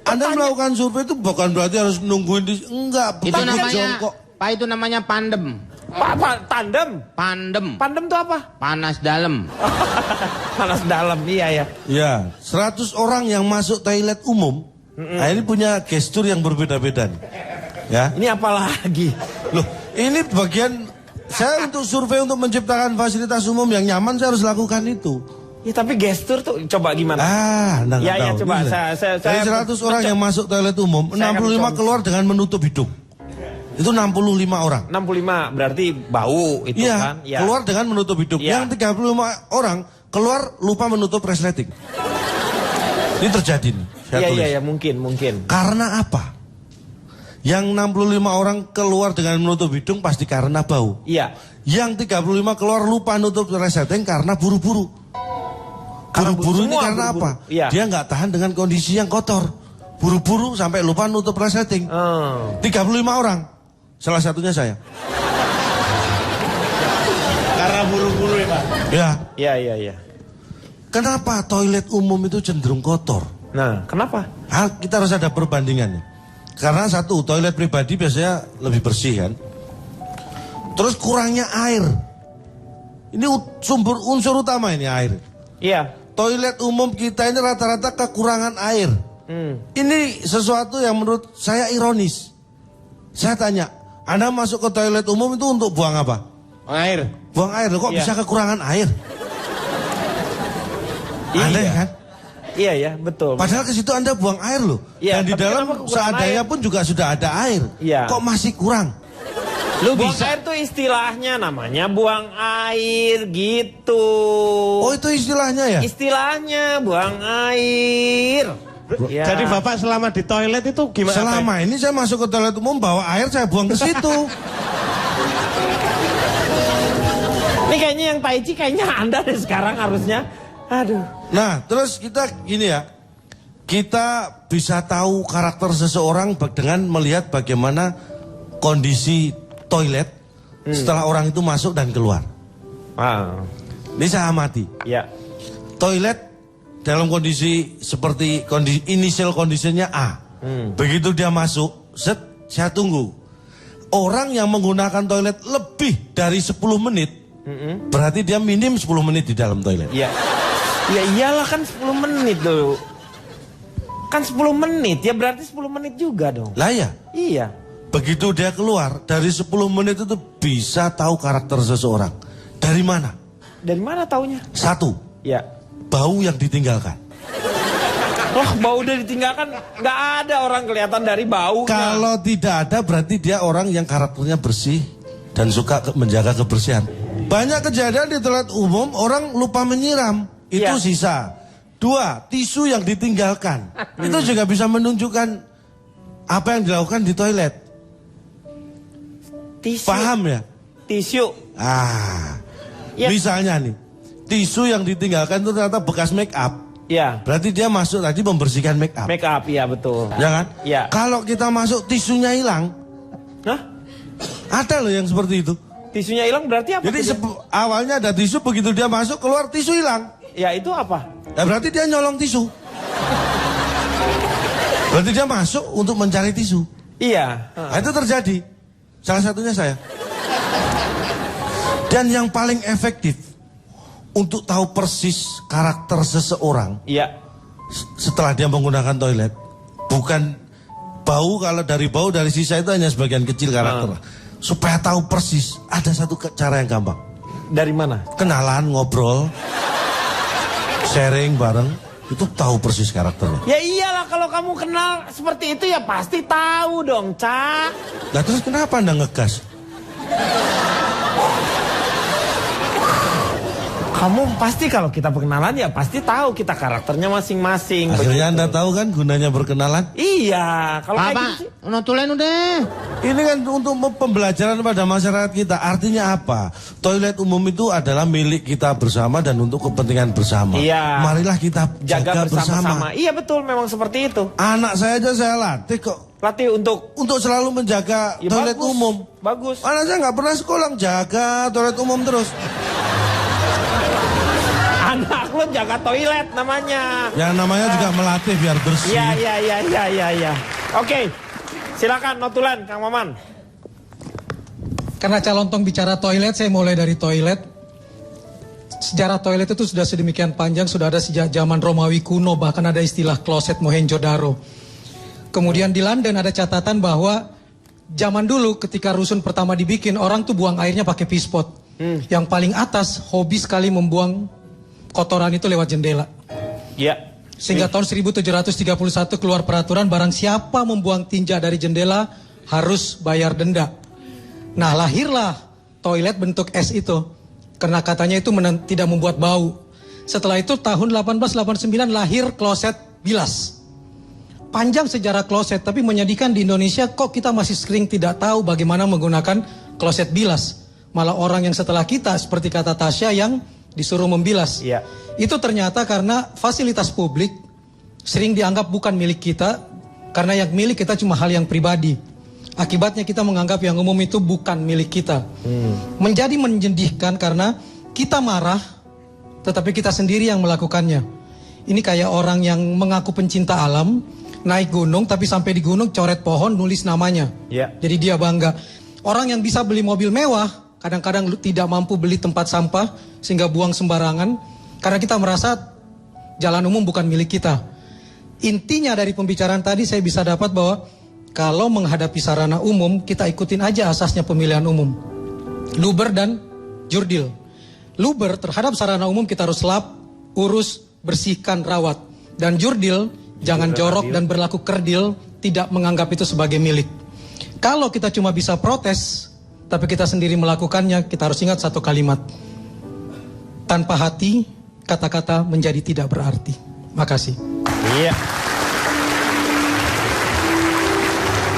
F: Anda melakukan survei itu bukan berarti harus nungguin di enggak.
B: Itu
F: bukan
B: namanya
F: jongkok.
B: Pak, itu namanya pandem.
A: Pak, tandem.
B: Pandem.
A: Pandem tuh apa?
B: Panas dalam.
A: Panas dalam, iya ya.
F: Ya, 100 orang yang masuk toilet umum, nah ini punya gestur yang berbeda-beda nih. Ya.
A: Ini apa lagi?
F: Loh, ini bagian saya untuk survei untuk menciptakan fasilitas umum yang nyaman saya harus lakukan itu.
A: Ya tapi gestur tuh coba gimana?
F: Anda nggak
A: Ya, ya,
F: tahu.
A: coba,
F: Ini,
A: saya-
F: dari 100 orang yang masuk toilet umum,
A: Saya akan
F: 65
A: mencoba.
F: keluar dengan menutup hidung. Itu 65 orang.
A: 65 berarti bau itu
F: Iya,
A: kan? Ya.
F: keluar dengan menutup hidung.
A: Iya.
F: Yang 35 orang keluar lupa menutup resleting. Ini terjadi nih. Saya
A: Iya,
F: tulis.
A: iya, ya, mungkin.
F: Karena apa? Yang 65 orang keluar dengan menutup hidung pasti karena bau.
A: Iya.
F: Yang 35 keluar lupa nutup resleting karena buru-buru.
A: Karena
F: Buru-buru ini
A: semua
F: karena
A: buru-buru.
F: apa?
A: Iya.
F: Dia nggak tahan dengan kondisi yang kotor. Buru-buru sampai lupa nutup resleting. 35 orang. Salah satunya saya.
A: Karena buru-buru ya Pak?
F: Ya.
A: Iya.
F: Kenapa toilet umum itu cenderung kotor?
A: Nah, kenapa?
F: Kita harus ada perbandingannya. Karena satu, toilet pribadi biasanya lebih bersih kan. Terus kurangnya air. Ini sumber unsur utama ini air.
A: Iya.
F: Toilet umum kita ini rata-rata kekurangan air. Ini sesuatu yang menurut saya ironis. Saya tanya, Anda masuk ke toilet umum itu untuk buang apa?
G: Air.
F: Buang air, loh kok
A: Iya.
F: bisa kekurangan air? Aneh kan?
A: Iya ya, betul.
F: Padahal ke situ Anda buang air loh.
A: Iya,
F: Dan di
A: tapi
F: dalam
A: kenapa kekurangan
F: seadanya
A: air?
F: pun juga sudah ada air.
A: Iya.
F: Kok masih kurang?
A: Lu buang air tuh istilahnya namanya buang air gitu.
F: Oh itu istilahnya ya?
A: Istilahnya buang air. Ya.
E: Jadi Bapak selama di toilet itu gimana?
F: Selama ini saya masuk ke toilet umum bawa air saya buang ke situ.
A: Ini kayaknya yang Tai Chi kayaknya Anda deh sekarang harusnya. Aduh.
F: Nah terus kita gini ya. Kita bisa tahu karakter seseorang dengan melihat bagaimana kondisi toilet setelah orang itu masuk dan keluar. Ini saya amati.
A: Ya.
F: Toilet dalam kondisi seperti initial kondisinya A. Begitu dia masuk, set, saya tunggu. Orang yang menggunakan toilet lebih dari 10 menit, berarti dia minim 10 menit di dalam toilet.
A: Iya. Ya iyalah kan 10 menit dulu. Kan 10 menit, ya berarti 10 menit juga dong.
F: Lah ya,
A: Iya.
F: begitu dia keluar, dari 10 menit itu bisa tahu karakter seseorang. Dari mana?
A: Dari mana taunya?
F: Satu,
A: Ya.
F: bau yang ditinggalkan.
A: Wah, bau udah ditinggalkan, nggak ada orang kelihatan dari bau.
F: Kalau tidak ada berarti dia orang yang karakternya bersih dan suka menjaga kebersihan. Banyak kejadian di toilet umum orang lupa menyiram. Itu
A: Iya.
F: sisa. 2, tisu yang ditinggalkan. Itu juga bisa menunjukkan apa yang dilakukan di toilet.
A: Tisu.
F: Paham ya?
A: Tisu. Ya.
F: Misalnya nih, tisu yang ditinggalkan itu ternyata bekas make up.
A: Ya.
F: Berarti dia masuk tadi membersihkan make up.
A: Make up, ya betul.
F: Ya kan?
A: Ya.
F: Kalau kita masuk tisunya hilang,
A: Hah?
F: ada loh yang seperti itu.
A: Tisunya hilang berarti apa?
F: Jadi
A: tuh?
F: awalnya ada tisu, begitu dia masuk keluar tisu hilang.
A: Ya itu apa?
F: Ya berarti dia nyolong tisu. Berarti dia masuk untuk mencari tisu.
A: Iya.
F: Nah, itu terjadi. Salah satunya saya. Dan yang paling efektif untuk tahu persis karakter seseorang
A: Iya.
F: setelah dia menggunakan toilet, bukan bau. Kalau dari bau dari sisa itu hanya sebagian kecil karakter. Supaya tahu persis, ada satu cara yang gampang.
A: Dari mana?
F: Kenalan, ngobrol, sharing bareng, itu tahu persis karakternya.
A: Ya iyalah kalau kamu kenal seperti itu ya pasti tahu dong, Cak.
F: Nah terus kenapa Anda ngegas?
A: Kamu pasti kalau kita berkenalan ya pasti tahu kita karakternya masing-masing.
F: Akhirnya Anda tahu kan gunanya berkenalan?
A: Iya, kalau kayak
B: Apa?
A: gitu sih.
B: Notulen udah.
F: Ini kan untuk pembelajaran pada masyarakat kita. Artinya apa? Toilet umum itu adalah milik kita bersama dan untuk kepentingan bersama.
A: Iya.
F: Marilah kita
A: Jaga
F: jaga
A: bersama-sama.
F: bersama.
A: Iya betul, memang seperti itu.
F: Anak saya aja saya latih kok
A: Latih untuk
F: untuk selalu menjaga
A: ya
F: toilet
A: bagus,
F: umum.
A: Bagus.
F: Anak saya nggak pernah sekolah jaga toilet umum terus.
A: Anak lo jaga toilet namanya.
F: Yang namanya juga melatih biar bersih.
A: Iya. Oke, silakan notulen Kang Maman.
I: Karena calon tong bicara toilet, saya mulai dari toilet. Sejarah toilet itu sudah sedemikian panjang, sudah ada sejak zaman Romawi kuno, bahkan ada istilah kloset Mohenjo-daro. Kemudian di London ada catatan bahwa zaman dulu ketika rusun pertama dibikin, orang tuh buang airnya pakai pispot. Yang paling atas hobi sekali membuang kotoran itu lewat jendela.
A: Iya.
I: Sehingga tahun 1731 keluar peraturan barang siapa membuang tinja dari jendela harus bayar denda. Nah, lahirlah toilet bentuk S itu. Karena katanya itu tidak membuat bau. Setelah itu tahun 1889 lahir kloset bilas. Panjang sejarah kloset, tapi menyedihkan di Indonesia kok kita masih sering tidak tahu bagaimana menggunakan kloset bilas. Malah orang yang setelah kita, seperti kata Tasya, yang disuruh membilas.
A: Iya.
I: Itu ternyata karena fasilitas publik sering dianggap bukan milik kita, karena yang milik kita cuma hal yang pribadi. Akibatnya kita menganggap yang umum itu bukan milik kita. Menjadi menyedihkan karena kita marah, tetapi kita sendiri yang melakukannya. Ini kayak orang yang mengaku pencinta alam, naik gunung, tapi sampai di gunung coret pohon, nulis namanya.
A: Iya.
I: Jadi dia bangga. Orang yang bisa beli mobil mewah, kadang-kadang tidak mampu beli tempat sampah, sehingga buang sembarangan, karena kita merasa jalan umum bukan milik kita. Intinya dari pembicaraan tadi saya bisa dapat bahwa kalau menghadapi sarana umum, kita ikutin aja asasnya pemilihan umum. Luber dan Jurdil. Luber terhadap sarana umum kita harus lap, urus, bersihkan, rawat. Dan Jurdil, jangan jorok dan berlaku kerdil, tidak menganggap itu sebagai milik. Kalau kita cuma bisa protes, tapi kita sendiri melakukannya, kita harus ingat satu kalimat. Tanpa hati, kata-kata menjadi tidak berarti. Makasih.
A: Iya.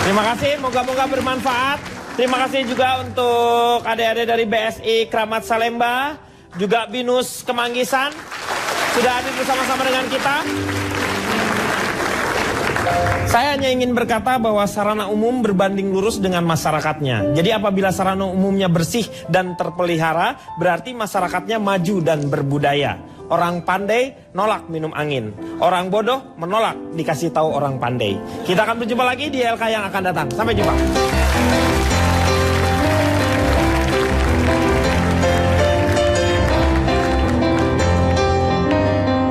A: Terima kasih, moga-moga bermanfaat. Terima kasih juga untuk adik-adik dari BSI Kramat Salemba, juga BINUS Kemanggisan, sudah hadir bersama-sama dengan kita. Saya hanya ingin berkata bahwa sarana umum berbanding lurus dengan masyarakatnya. Jadi apabila sarana umumnya bersih dan terpelihara, berarti masyarakatnya maju dan berbudaya. Orang pandai nolak minum angin. Orang bodoh menolak dikasih tahu orang pandai. Kita akan berjumpa lagi di LK yang akan datang. Sampai jumpa.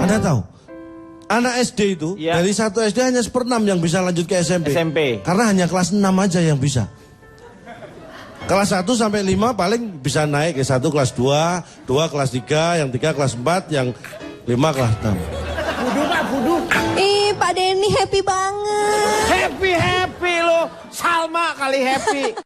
F: Anda tahu? Anak SD itu,
A: Ya.
F: dari satu SD hanya 1/6 yang bisa lanjut ke SMP.
A: SMP.
F: Karena hanya kelas 6 aja yang bisa. Kelas 1 sampai 5 paling bisa naik ke 1 kelas 2, 2 kelas 3, yang 3 kelas 4, yang 5 kelas 6.
J: Ih, Pak Denny happy banget.
A: Happy lo. Salma kali happy.